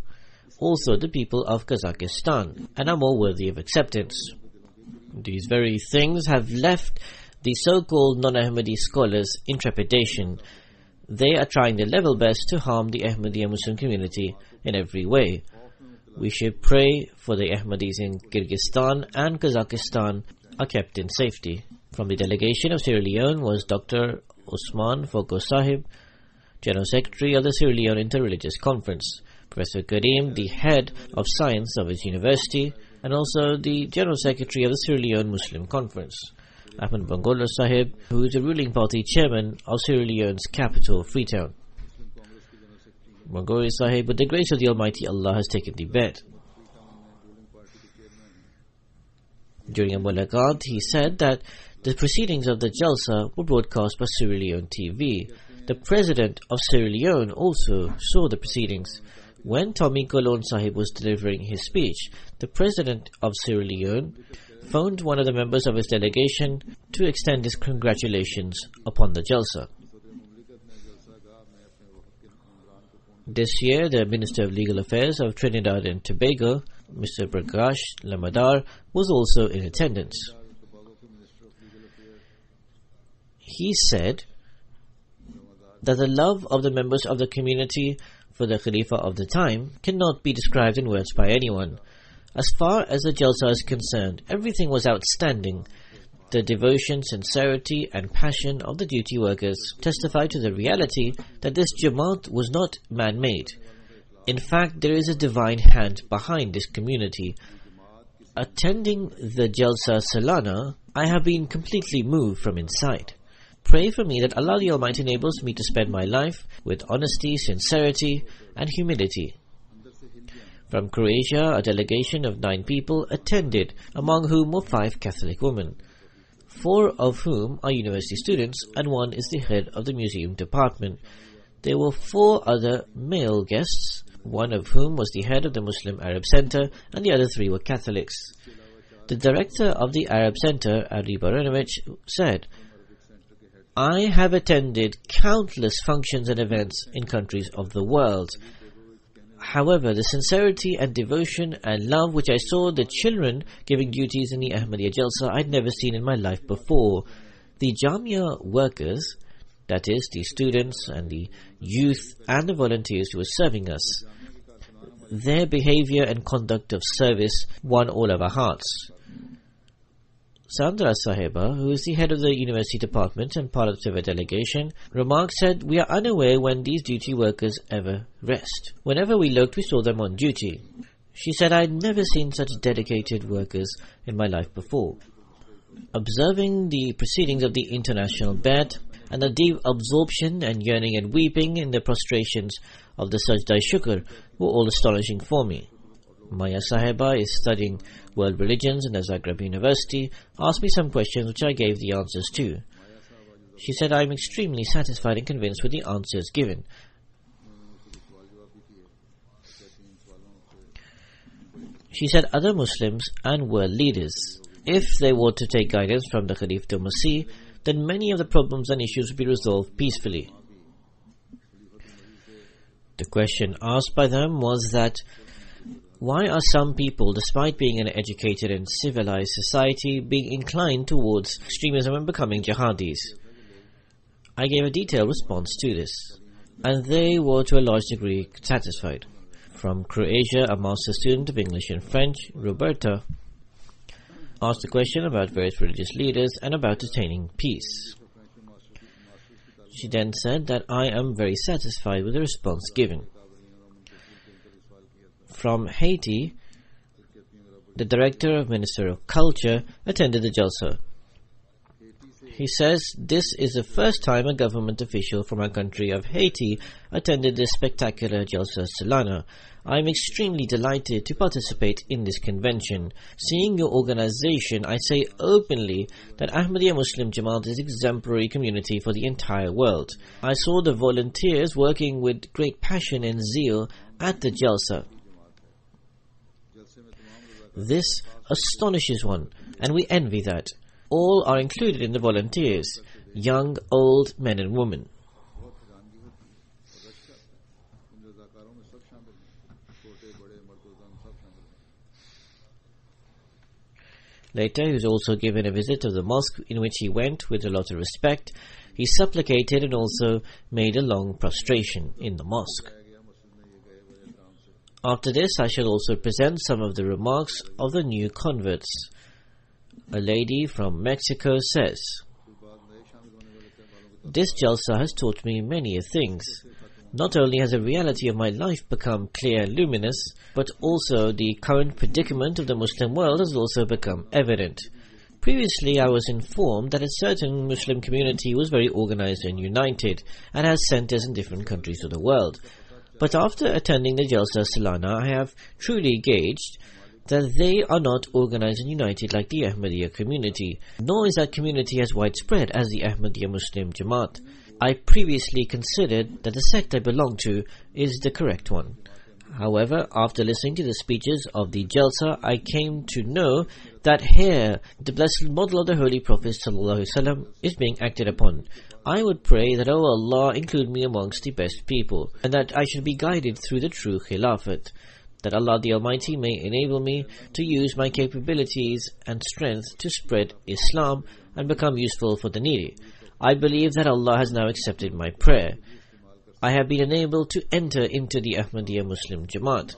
also the people of Kazakhstan, and are more worthy of acceptance. These very things have left the so-called non-Ahmadi scholars in trepidation. They are trying their level best to harm the Ahmadiyya Muslim community in every way. We should pray for the Ahmadis in Kyrgyzstan and Kazakhstan are kept in safety. From the delegation of Sierra Leone was Dr. Usman Foko Sahib, General Secretary of the Sierra Leone Interreligious Conference, Professor Karim, the head of science of his university, and also the General Secretary of the Sierra Leone Muslim Conference, Ahmed Bangolo Sahib, who is the ruling party chairman of Sierra Leone's capital, Freetown. Bangolo Sahib, with the grace of the Almighty Allah, has taken the bet. During a mulaqat, he said that the proceedings of the Jalsa were broadcast by Sierra Leone TV. The president of Sierra Leone also saw the proceedings. When Tommy Colon Sahib was delivering his speech, the president of Sierra Leone phoned one of the members of his delegation to extend his congratulations upon the Jalsa. This year, the Minister of Legal Affairs of Trinidad and Tobago, Mr. Prakash Lamadar, was also in attendance. He said that the love of the members of the community for the Khalifa of the time cannot be described in words by anyone. As far as the Jalsa is concerned, everything was outstanding. The devotion, sincerity and passion of the duty workers testify to the reality that this Jamaat was not man-made. In fact, there is a divine hand behind this community. Attending the Jalsa Salana, I have been completely moved from inside. Pray for me that Allah the Almighty enables me to spend my life with honesty, sincerity and humility. From Croatia, a delegation of 9 people attended, among whom were 5 Catholic women, 4 of whom are university students and 1 is the head of the museum department. There were 4 other male guests, 1 of whom was the head of the Muslim Arab Center and the other 3 were Catholics. The director of the Arab Center, Ali Baranovich, said, I have attended countless functions and events in countries of the world. However, the sincerity and devotion and love which I saw the children giving duties in the Ahmadiyya Jalsa, I'd never seen in my life before. The Jamia workers, that is, the students and the youth and the volunteers who were serving us, their behavior and conduct of service won all of our hearts. Sandra Sahiba, who is the head of the university department and part of the delegation, remarked, said, we are unaware when these duty workers ever rest. Whenever we looked, we saw them on duty. She said, I had never seen such dedicated workers in my life before. Observing the proceedings of the International Bed and the deep absorption and yearning and weeping in the prostrations of the Sajda Shukr were all astonishing for me. Maya Sahiba is studying world religions in the Zagreb University, asked me some questions which I gave the answers to. She said, I am extremely satisfied and convinced with the answers given. She said other Muslims and world leaders, if they were to take guidance from the Khalif Masih, then many of the problems and issues would be resolved peacefully. The question asked by them was that, why are some people, despite being an educated and civilized society, being inclined towards extremism and becoming jihadis? I gave a detailed response to this, and they were to a large degree satisfied. From Croatia, a master student of English and French, Roberta, asked a question about various religious leaders and about attaining peace. She then said that I am very satisfied with the response given. From Haiti, the Director of Minister of Culture attended the Jalsa. He says, this is the first time a government official from our country of Haiti attended this spectacular Jalsa Salana. I am extremely delighted to participate in this convention. Seeing your organization, I say openly that Ahmadiyya Muslim Jamaat is exemplary community for the entire world. I saw the volunteers working with great passion and zeal at the Jalsa. This astonishes one, and we envy that. All are included in the volunteers, young, old, men and women. Later, he was also given a visit to the mosque, in which he went with a lot of respect. He supplicated and also made a long prostration in the mosque. After this, I shall also present some of the remarks of the new converts. A lady from Mexico says, "This Jalsa has taught me many things. Not only has the reality of my life become clear and luminous, but also the current predicament of the Muslim world has also become evident. Previously, I was informed that a certain Muslim community was very organized and united, and has centers in different countries of the world. But after attending the Jalsa Salana, I have truly gauged that they are not organized and united like the Ahmadiyya community, nor is that community as widespread as the Ahmadiyya Muslim Jamaat. I previously considered that the sect I belong to is the correct one. However, after listening to the speeches of the Jalsa, I came to know that here the blessed model of the Holy Prophet ﷺ is being acted upon. I would pray that, O Allah, include me amongst the best people, and that I should be guided through the true Khilafat, that Allah the Almighty may enable me to use my capabilities and strength to spread Islam and become useful for the needy. I believe that Allah has now accepted my prayer. I have been enabled to enter into the Ahmadiyya Muslim Jamaat."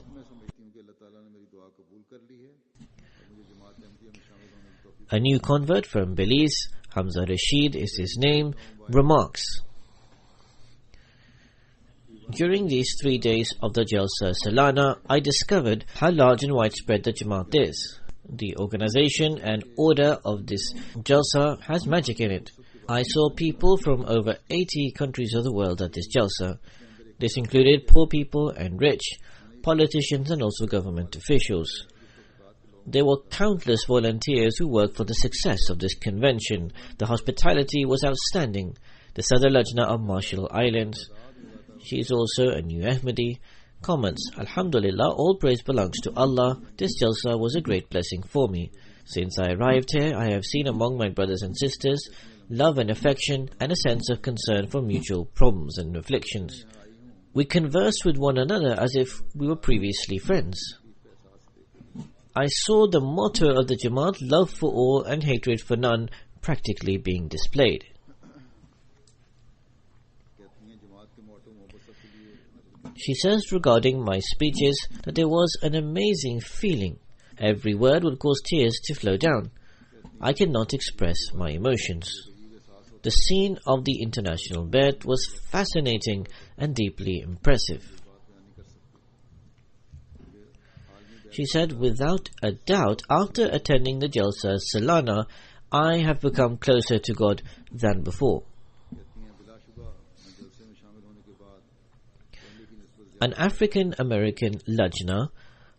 A new convert from Belize, Hamza Rashid is his name, remarks, "During these 3 days of the Jalsa Salana, I discovered how large and widespread the Jamaat is. The organization and order of this Jalsa has magic in it. I saw people from over 80 countries of the world at this Jalsa. This included poor people and rich, politicians and also government officials. There were countless volunteers who worked for the success of this convention. The hospitality was outstanding. The Sadr Lajna of Marshall Islands. She is also a new Ahmadi. Comments, Alhamdulillah, all praise belongs to Allah. This Jalsa was a great blessing for me. Since I arrived here, I have seen among my brothers and sisters love and affection and a sense of concern for mutual problems and afflictions. We conversed with one another as if we were previously friends. I saw the motto of the Jamaat, love for all and hatred for none, practically being displayed." She says regarding my speeches that there was an amazing feeling. Every word would cause tears to flow down. I cannot express my emotions. The scene of the international bet was fascinating and deeply impressive. She said, "Without a doubt, after attending the Jalsa Salana, I have become closer to God than before." An African American Lajna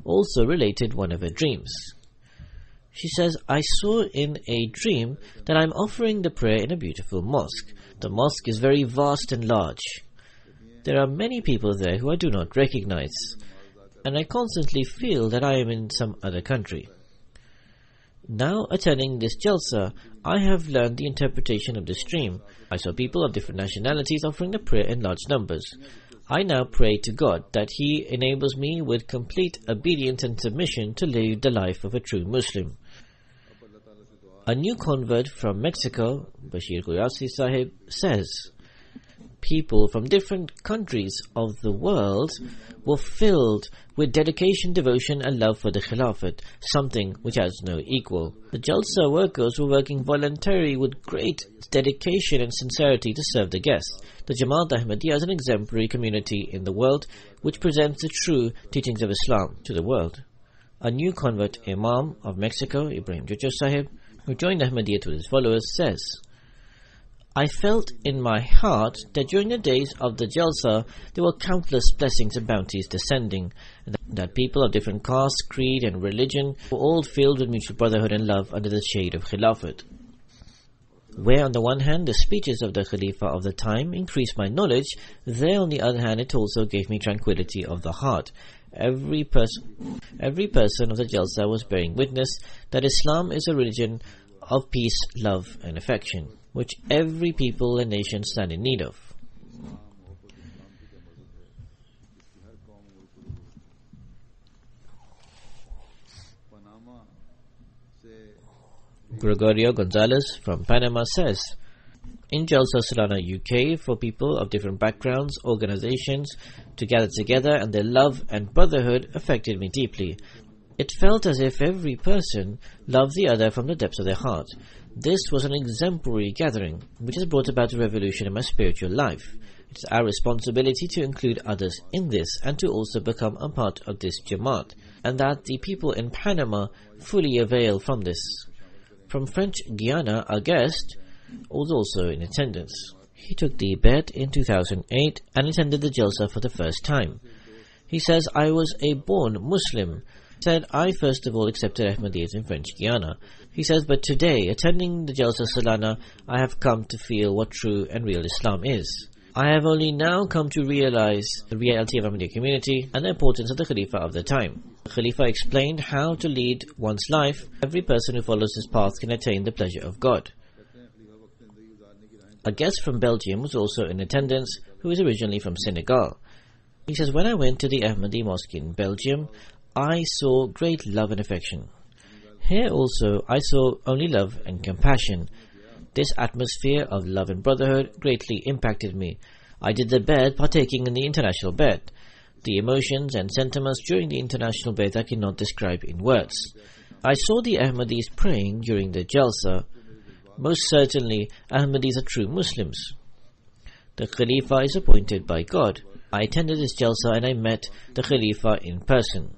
also related one of her dreams. She says, "I saw in a dream that I'm offering the prayer in a beautiful mosque. The mosque is very vast and large. There are many people there who I do not recognize, and I constantly feel that I am in some other country. Now attending this Jalsa, I have learned the interpretation of this dream. I saw people of different nationalities offering the prayer in large numbers. I now pray to God that He enables me with complete obedience and submission to live the life of a true Muslim." A new convert from Mexico, Bashir Quyasi Sahib, says, "People from different countries of the world were filled with dedication, devotion and love for the Khilafat, something which has no equal. The Jalsa workers were working voluntarily with great dedication and sincerity to serve the guests. The Jamaat Ahmadiyya is an exemplary community in the world which presents the true teachings of Islam to the world." A new convert Imam of Mexico, Ibrahim Jucho Sahib, who joined Ahmadiyya with his followers, says, "I felt in my heart that during the days of the Jalsa, there were countless blessings and bounties descending, and that people of different castes, creed and religion were all filled with mutual brotherhood and love under the shade of Khilafat. Where on the one hand the speeches of the Khalifa of the time increased my knowledge, there on the other hand it also gave me tranquility of the heart. Every person of the Jalsa was bearing witness that Islam is a religion of peace, love and affection, which every people and nation stand in need of. Gregorio Gonzalez from Panama says, in Jalsa Salana UK for people of different backgrounds, organizations to gather together, and their love and brotherhood affected me deeply. It felt as if every person loved the other from the depths of their heart. This was an exemplary gathering, which has brought about a revolution in my spiritual life. It is our responsibility to include others in this and to also become a part of this Jamaat, and that the people in Panama fully avail from this. From French Guiana, our guest was also in attendance. He took the bet in 2008 and attended the Jalsa for the first time. He says, I was a born Muslim. He said, I first of all accepted Ahmadiyyat in French Guiana. He says, but today, attending the Jalsa Salana, I have come to feel what true and real Islam is. I have only now come to realize the reality of Ahmadiyya community and the importance of the Khalifa of the time. The Khalifa explained how to lead one's life. Every person who follows this path can attain the pleasure of God. A guest from Belgium was also in attendance, who is originally from Senegal. He says, when I went to the Ahmadi Mosque in Belgium, I saw great love and affection. Here also, I saw only love and compassion. This atmosphere of love and brotherhood greatly impacted me. I did the bed partaking in the international bed. The emotions and sentiments during the international bed I cannot describe in words. I saw the Ahmadis praying during the Jalsa. Most certainly, Ahmadis are true Muslims. The Khalifa is appointed by God. I attended this Jalsa and I met the Khalifa in person.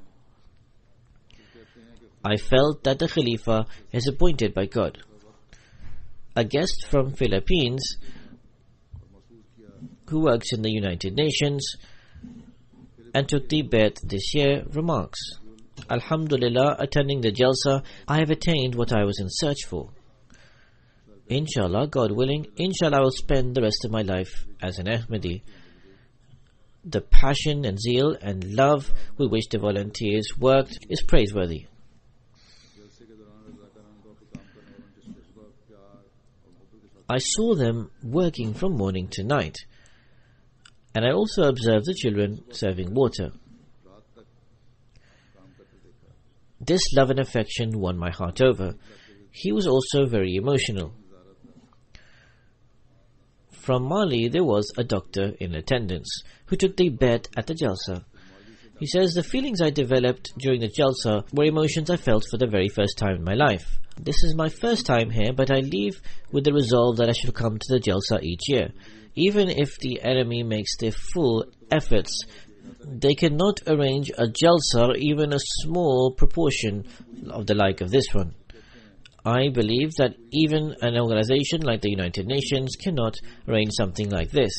I felt that the Khalifa is appointed by God. A guest from Philippines who works in the United Nations and took the bet this year remarks, Alhamdulillah, attending the Jalsa, I have attained what I was in search for. Inshallah, God willing, inshallah I will spend the rest of my life as an Ahmadi. The passion and zeal and love with which the volunteers worked is praiseworthy. I saw them working from morning to night, and I also observed the children serving water. This love and affection won my heart over. He was also very emotional. From Mali, there was a doctor in attendance who took the bet at the Jalsa. He says, the feelings I developed during the Jalsa were emotions I felt for the very first time in my life. This is my first time here, but I leave with the resolve that I shall come to the Jalsa each year. Even if the enemy makes their full efforts, they cannot arrange a Jalsa, even a small proportion of the like of this one. I believe that even an organization like the United Nations cannot arrange something like this.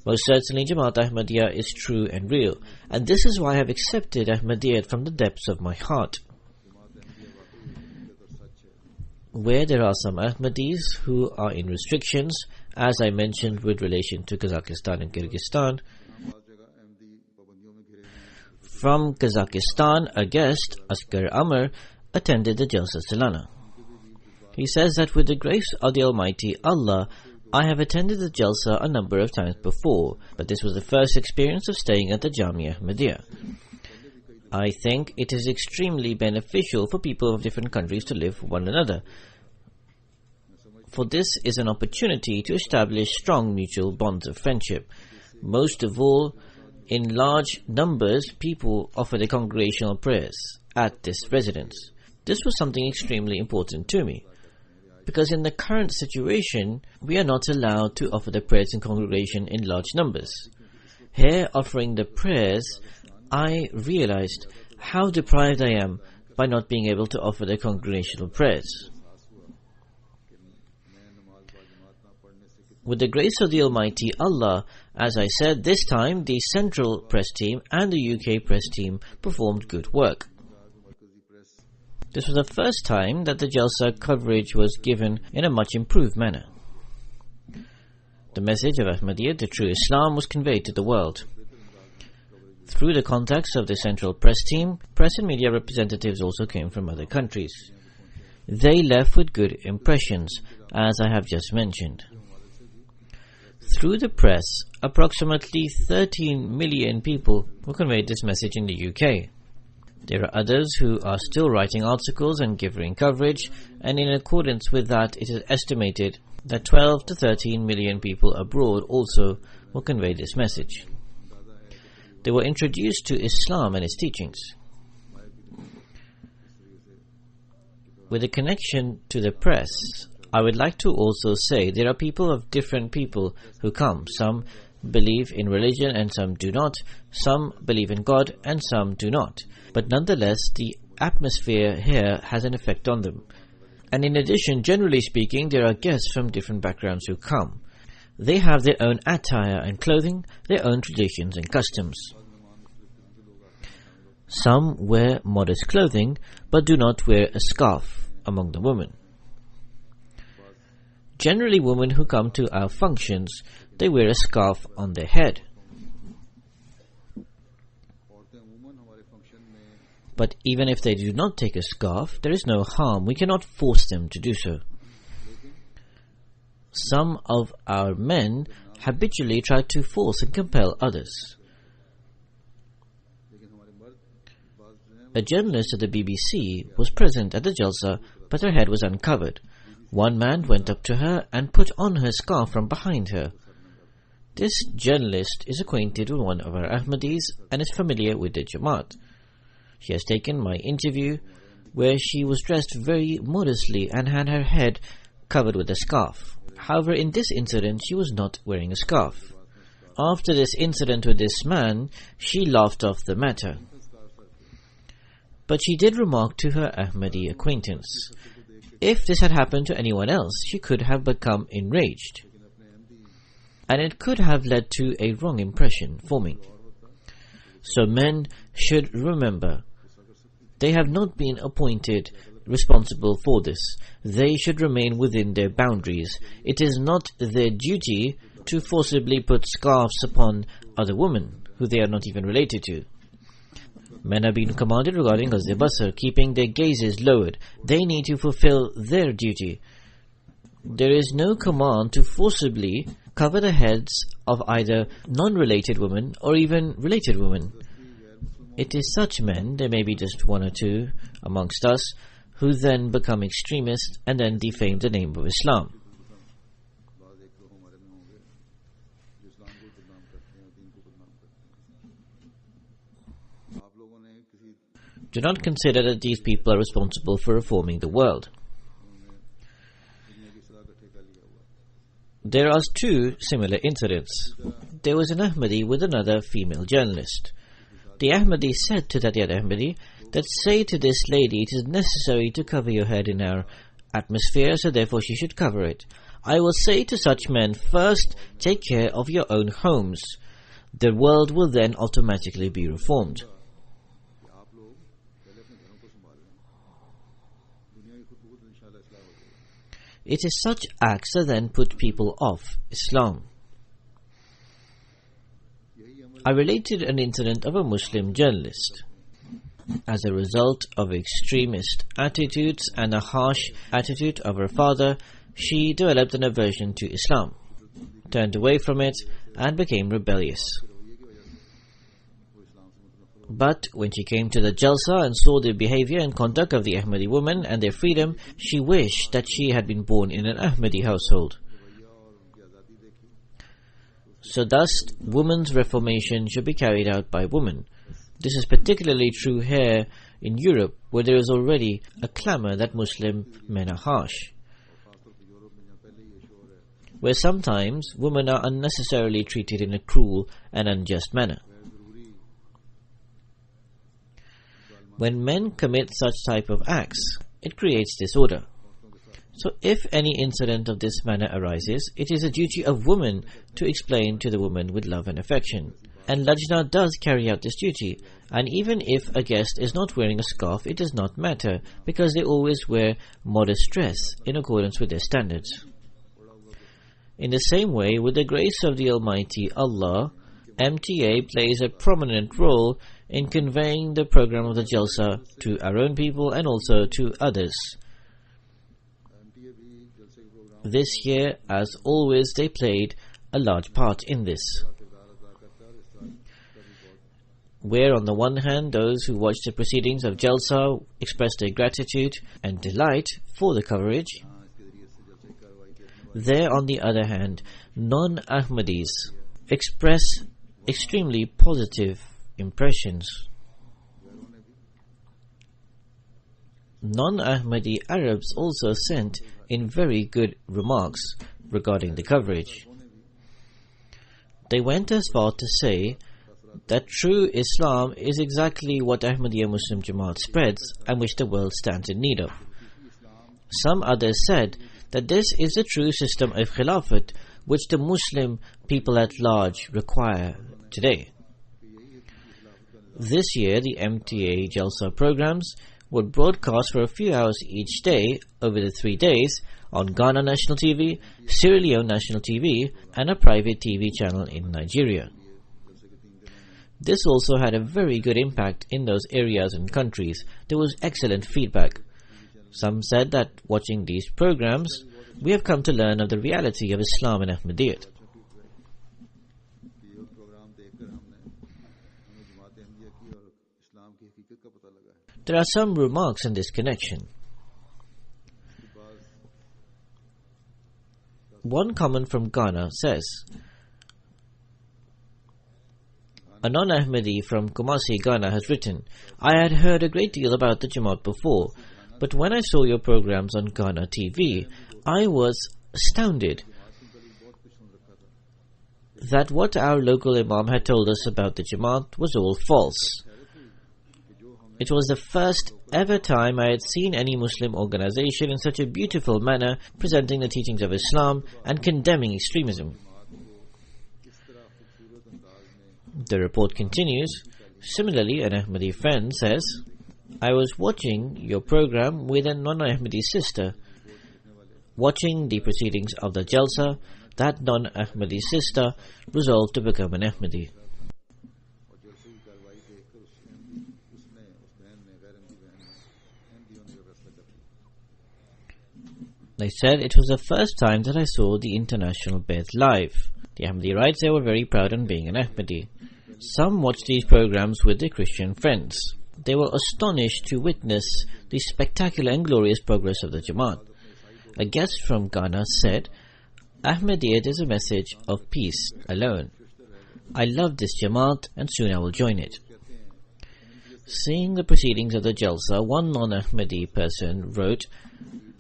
Most certainly Jamaat Ahmadiyya is true and real, and this is why I have accepted Ahmadiyyat from the depths of my heart. Where there are some Ahmadis who are in restrictions, as I mentioned with relation to Kazakhstan and Kyrgyzstan. From Kazakhstan, a guest, Asghar Amar, attended the Jalsa Salana. He says that with the grace of the Almighty Allah, I have attended the Jalsa a number of times before, but this was the first experience of staying at the Jamia Ahmadiyya. I think it is extremely beneficial for people of different countries to live with one another, for this is an opportunity to establish strong mutual bonds of friendship. Most of all, in large numbers, people offer their congregational prayers at this residence. This was something extremely important to me, because in the current situation, we are not allowed to offer the prayers in congregation in large numbers. Here, offering the prayers, I realized how deprived I am by not being able to offer the congregational prayers. With the grace of the Almighty Allah, as I said, this time the Central Press Team and the UK Press Team performed good work. This was the first time that the Jalsa coverage was given in a much improved manner. The message of Ahmadiyya, the true Islam, was conveyed to the world. Through the contacts of the Central Press Team, press and media representatives also came from other countries. They left with good impressions, as I have just mentioned. Through the press, approximately 13 million people were conveyed this message in the UK. There are others who are still writing articles and giving coverage, and in accordance with that, it is estimated that 12 to 13 million people abroad also will convey this message. They were introduced to Islam and its teachings. With a connection to the press, I would like to also say there are people of different people who come. Some believe in religion and some do not. Some believe in God and some do not. But nonetheless, the atmosphere here has an effect on them. And in addition, generally speaking, there are guests from different backgrounds who come. They have their own attire and clothing, their own traditions and customs. Some wear modest clothing, but do not wear a scarf among the women. Generally, women who come to our functions, they wear a scarf on their head. But even if they do not take a scarf, there is no harm. We cannot force them to do so. Some of our men habitually try to force and compel others. A journalist at the BBC was present at the Jalsa, but her head was uncovered. One man went up to her and put on her scarf from behind her. This journalist is acquainted with one of our Ahmadis and is familiar with the Jamaat. She has taken my interview, where she was dressed very modestly and had her head covered with a scarf. However, in this incident, she was not wearing a scarf. After this incident with this man, she laughed off the matter. But she did remark to her Ahmadi acquaintance, if this had happened to anyone else, she could have become enraged, and it could have led to a wrong impression forming. So men should remember, they have not been appointed responsible for this. They should remain within their boundaries. It is not their duty to forcibly put scarves upon other women who they are not even related to. Men have been commanded regarding Ghazw Basar, keeping their gazes lowered. They need to fulfill their duty. There is no command to forcibly cover the heads of either non-related women or even related women. It is such men, there may be just one or two amongst us, who then become extremists and then defame the name of Islam. Do not consider that these people are responsible for reforming the world. There are two similar incidents. There was an Ahmadi with another female journalist. The Ahmadi said to that other Ahmadi that say to this lady, it is necessary to cover your head in our atmosphere, so therefore she should cover it. I will say to such men, first take care of your own homes. The world will then automatically be reformed. It is such acts that then put people off Islam. I related an incident of a Muslim journalist. As a result of extremist attitudes and a harsh attitude of her father, she developed an aversion to Islam, turned away from it, and became rebellious. But when she came to the Jalsa and saw the behavior and conduct of the Ahmadi women and their freedom, she wished that she had been born in an Ahmadi household. So thus, women's reformation should be carried out by women. This is particularly true here in Europe, where there is already a clamour that Muslim men are harsh, where sometimes women are unnecessarily treated in a cruel and unjust manner. When men commit such type of acts, it creates disorder. So if any incident of this manner arises, it is a duty of women to explain to the woman with love and affection. And Lajna does carry out this duty, and even if a guest is not wearing a scarf, it does not matter, because they always wear modest dress in accordance with their standards. In the same way, with the grace of the Almighty Allah, MTA plays a prominent role in conveying the program of the Jalsa to our own people and also to others. This year, as always, they played a large part in this, where on the one hand those who watched the proceedings of Jalsa expressed their gratitude and delight for the coverage, There, on the other hand, non-Ahmadis express extremely positive impressions. Non-Ahmadi Arabs also sent in very good remarks regarding the coverage. They went as far to say that true Islam is exactly what Ahmadiyya Muslim Jamaat spreads and which the world stands in need of. Some others said that this is the true system of Khilafat which the Muslim people at large require today. This year, the MTA Jalsa programs would broadcast for a few hours each day over the 3 days on Ghana National TV, Sierra Leone National TV, and a private TV channel in Nigeria. This also had a very good impact in those areas and countries. There was excellent feedback. Some said that watching these programs, we have come to learn of the reality of Islam and Ahmadiyyat. There are some remarks in this connection. One comment from Ghana says, a non-Ahmadi from Kumasi, Ghana has written, I had heard a great deal about the Jamaat before, but when I saw your programs on Ghana TV, I was astounded that what our local Imam had told us about the Jamaat was all false. It was the first ever time I had seen any Muslim organization in such a beautiful manner presenting the teachings of Islam and condemning extremism. The report continues. Similarly, an Ahmadi friend says, I was watching your program with a non-Ahmadi sister. Watching the proceedings of the Jalsa, that non-Ahmadi sister resolved to become an Ahmadi. They said it was the first time that I saw the international Beth live. The Ahmadi writes they were very proud on being an Ahmadi. Some watched these programs with their Christian friends. They were astonished to witness the spectacular and glorious progress of the Jamaat. A guest from Ghana said, Ahmadiyyat is a message of peace alone. I love this Jamaat and soon I will join it. Seeing the proceedings of the Jalsa, one non-Ahmadi person wrote,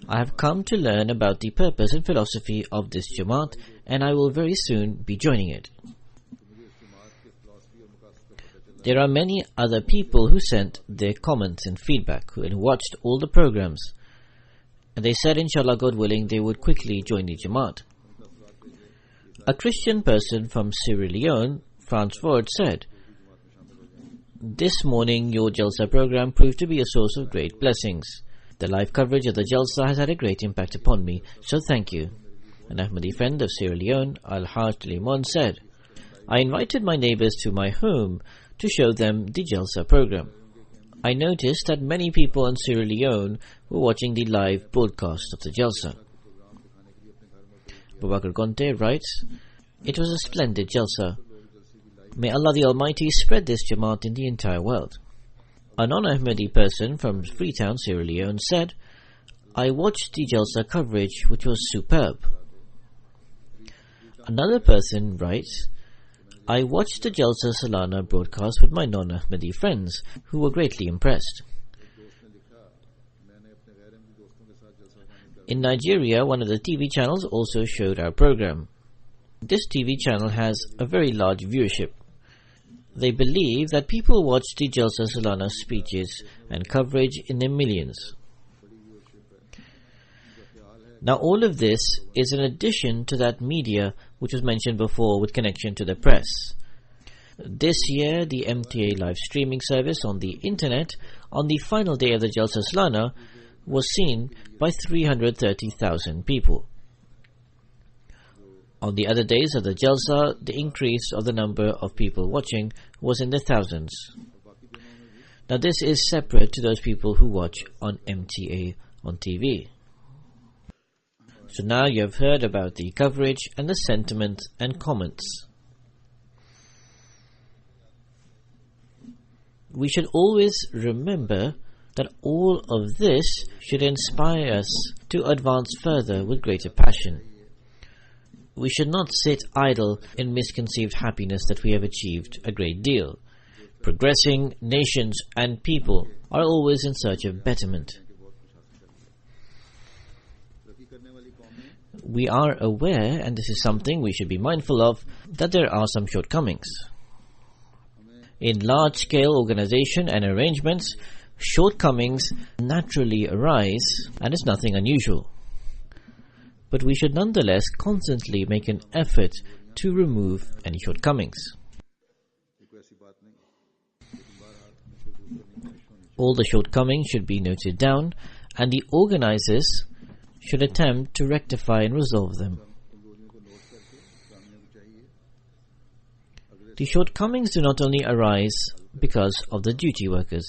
I have come to learn about the purpose and philosophy of this Jamaat and I will very soon be joining it. There are many other people who sent their comments and feedback who had watched all the programs, and they said inshallah God willing they would quickly join the Jamaat. A Christian person from Sierra Leone, Franz Ford, said, This morning your Jalsa program proved to be a source of great blessings. The live coverage of the Jalsa has had a great impact upon me, so thank you. An Ahmadi friend of Sierra Leone, Al-Haj Limon, said, I invited my neighbors to my home to show them the Jalsa program. I noticed that many people in Sierra Leone were watching the live broadcast of the Jalsa. Babakar Gonte writes, It was a splendid Jalsa. May Allah the Almighty spread this Jamaat in the entire world. A non-Ahmadi person from Freetown, Sierra Leone said, I watched the Jalsa coverage which was superb. Another person writes, I watched the Jalsa Salana broadcast with my non-Ahmadi friends who were greatly impressed. In Nigeria, one of the TV channels also showed our program. This TV channel has a very large viewership. They believe that people watch the Jalsa Salana speeches and coverage in their millions. Now all of this is in addition to that media which was mentioned before with connection to the press. This year, the MTA live streaming service on the internet on the final day of the Jalsa Salana was seen by 330,000 people. On the other days of the Jalsa, the increase of the number of people watching was in the thousands. Now this is separate to those people who watch on MTA on TV. So now you have heard about the coverage and the sentiments and comments. We should always remember that all of this should inspire us to advance further with greater passion. We should not sit idle in misconceived happiness that we have achieved a great deal. Progressing nations and people are always in search of betterment. We are aware, and this is something we should be mindful of, that there are some shortcomings. In large-scale organization and arrangements, shortcomings naturally arise, and it's nothing unusual. But we should nonetheless constantly make an effort to remove any shortcomings. All the shortcomings should be noted down, and the organizers should attempt to rectify and resolve them. The shortcomings do not only arise because of the duty workers.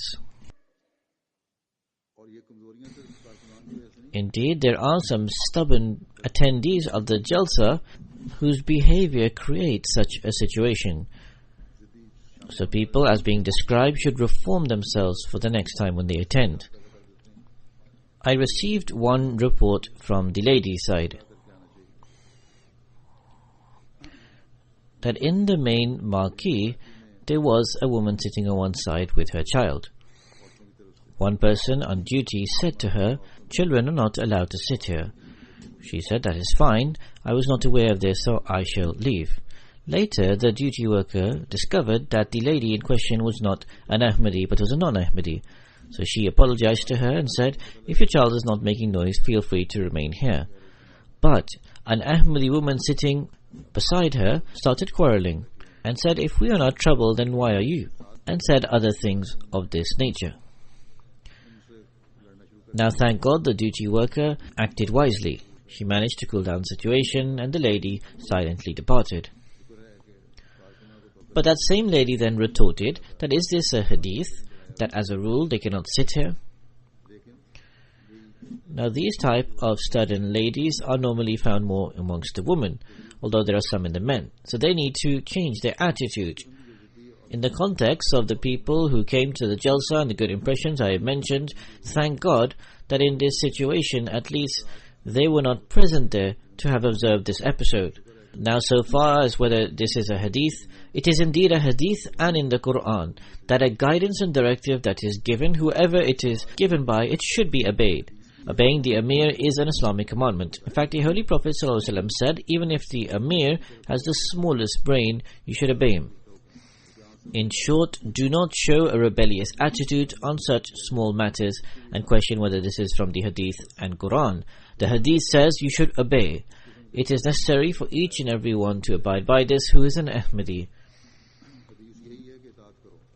Indeed, there are some stubborn attendees of the Jalsa whose behavior creates such a situation. So people, as being described, should reform themselves for the next time when they attend. I received one report from the ladies' side that in the main marquee there was a woman sitting on one side with her child. One person on duty said to her, "Children are not allowed to sit here." She said, "That is fine. I was not aware of this, so I shall leave." Later, the duty worker discovered that the lady in question was not an Ahmadi but was a non-Ahmadi. So she apologized to her and said, "If your child is not making noise, feel free to remain here." But an Ahmadi woman sitting beside her started quarreling and said, "If we are not troubled, then why are you?" and said other things of this nature. Now, thank God, the duty worker acted wisely. She managed to cool down the situation, and the lady silently departed. But that same lady then retorted that is this a hadith, that as a rule they cannot sit here? Now, these type of stubborn ladies are normally found more amongst the women, although there are some in the men. So they need to change their attitude. In the context of the people who came to the Jalsa and the good impressions I have mentioned, thank God that in this situation at least they were not present there to have observed this episode. Now, so far as whether this is a hadith, it is indeed a hadith and in the Quran that a guidance and directive that is given, whoever it is given by, it should be obeyed. Obeying the Amir is an Islamic commandment. In fact, the Holy Prophet ﷺ said, even if the Amir has the smallest brain, you should obey him. In short, do not show a rebellious attitude on such small matters and question whether this is from the Hadith and Quran. The Hadith says you should obey. It is necessary for each and every one to abide by this who is an Ahmadi.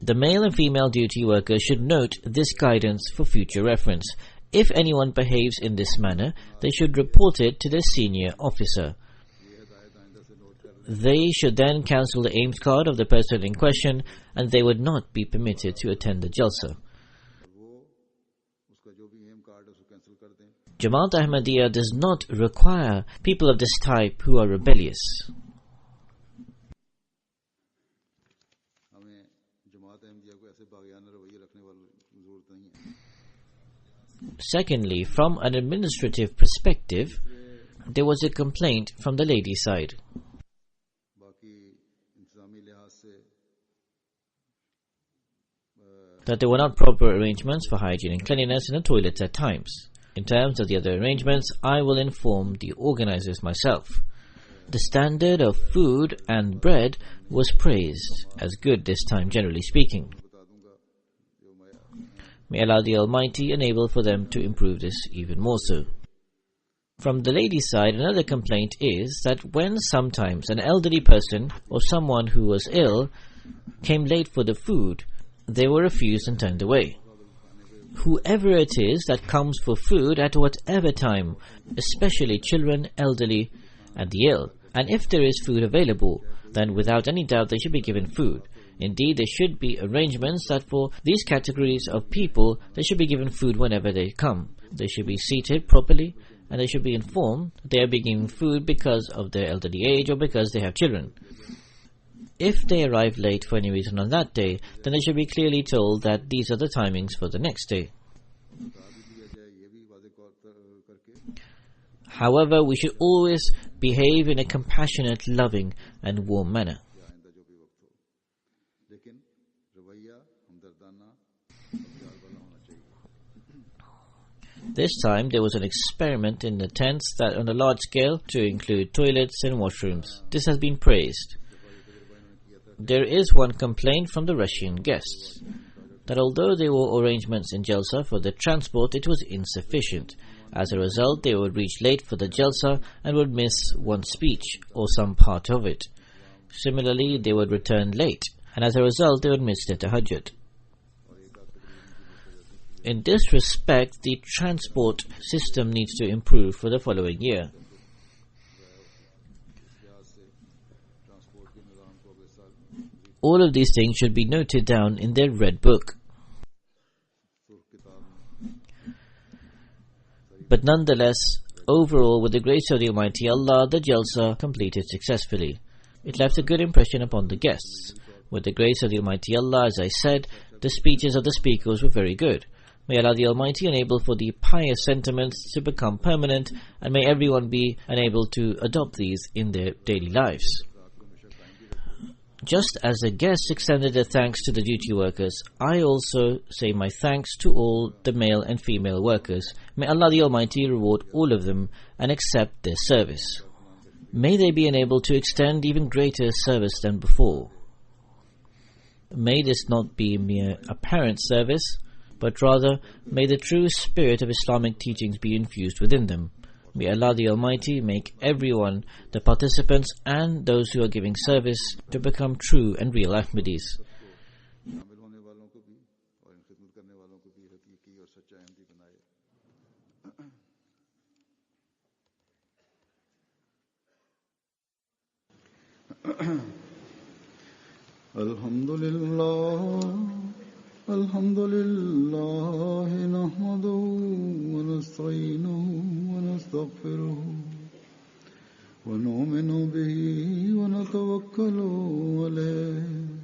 The male and female duty workers should note this guidance for future reference. If anyone behaves in this manner, they should report it to their senior officer. They should then cancel the aims card of the person in question, and they would not be permitted to attend the Jalsa. Jamaat Ahmadiyya does not require people of this type who are rebellious. Secondly, from an administrative perspective, there was a complaint from the ladies' side. That there were not proper arrangements for hygiene and cleanliness in the toilets at times. In terms of the other arrangements, I will inform the organizers myself. The standard of food and bread was praised as good this time, generally speaking. May Allah the Almighty enable for them to improve this even more so. From the ladies' side, another complaint is that when sometimes an elderly person or someone who was ill came late for the food, they were refused and turned away. Whoever it is that comes for food at whatever time, especially children, elderly, and the ill, and if there is food available, then without any doubt they should be given food. Indeed, there should be arrangements that for these categories of people, they should be given food whenever they come. They should be seated properly, and they should be informed that they are being given food because of their elderly age or because they have children. If they arrive late for any reason on that day, then they should be clearly told that these are the timings for the next day. However, we should always behave in a compassionate, loving and warm manner. This time there was an experiment in the tents that on a large scale to include toilets and washrooms. This has been praised. There is one complaint from the Russian guests, that although there were arrangements in Jalsa for the transport, it was insufficient. As a result, they would reach late for the Jalsa and would miss one speech or some part of it. Similarly, they would return late, and as a result, they would miss their tahajjud. In this respect, the transport system needs to improve for the following year. All of these things should be noted down in their red book. But nonetheless, overall, with the grace of the Almighty Allah, the Jalsa completed successfully. It left a good impression upon the guests. With the grace of the Almighty Allah, as I said, the speeches of the speakers were very good. May Allah the Almighty enable for the pious sentiments to become permanent, and may everyone be enabled to adopt these in their daily lives. Just as the guests extended their thanks to the duty workers, I also say my thanks to all the male and female workers. May Allah the Almighty reward all of them and accept their service. May they be enabled to extend even greater service than before. May this not be mere apparent service, but rather may the true spirit of Islamic teachings be infused within them. May Allah the Almighty make everyone, the participants and those who are giving service, to become true and real Ahmadis. Alhamdulillah, nahmaduhu wa nasta'inuhu wa nastaghfiruhu wa nu'minu bihi wa natawakkalu alayhi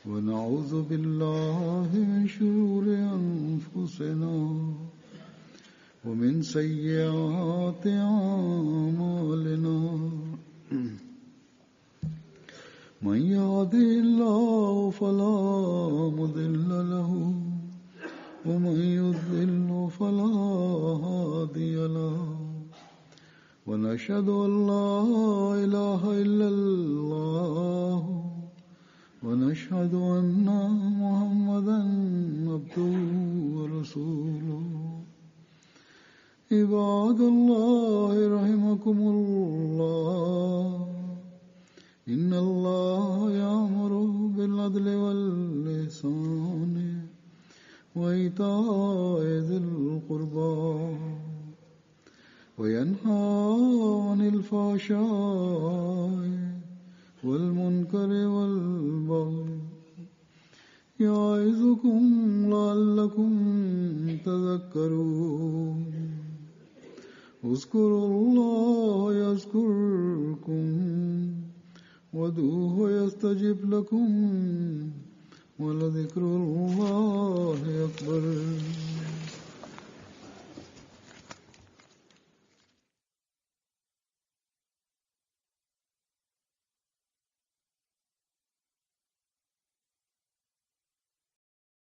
wa na'udhu billahi min shururi anfusina wa min sayyiati a'malina. من يهده الله فلا مضل له ومن يضلل فلا هادي له ونشهد أن لا إله إلا الله ونشهد أن محمدا عبده ورسوله. عباد الله رحمكم الله، إن الله يأمر بالعدل والإحسان وإيتاء ذي القربى وينهى عن الفحشاء والمنكر والبغي يعظكم لعلكم تذكرون. اذكروا الله يذكركم وادعوه يستجب لكم ولذكر الله أكبر.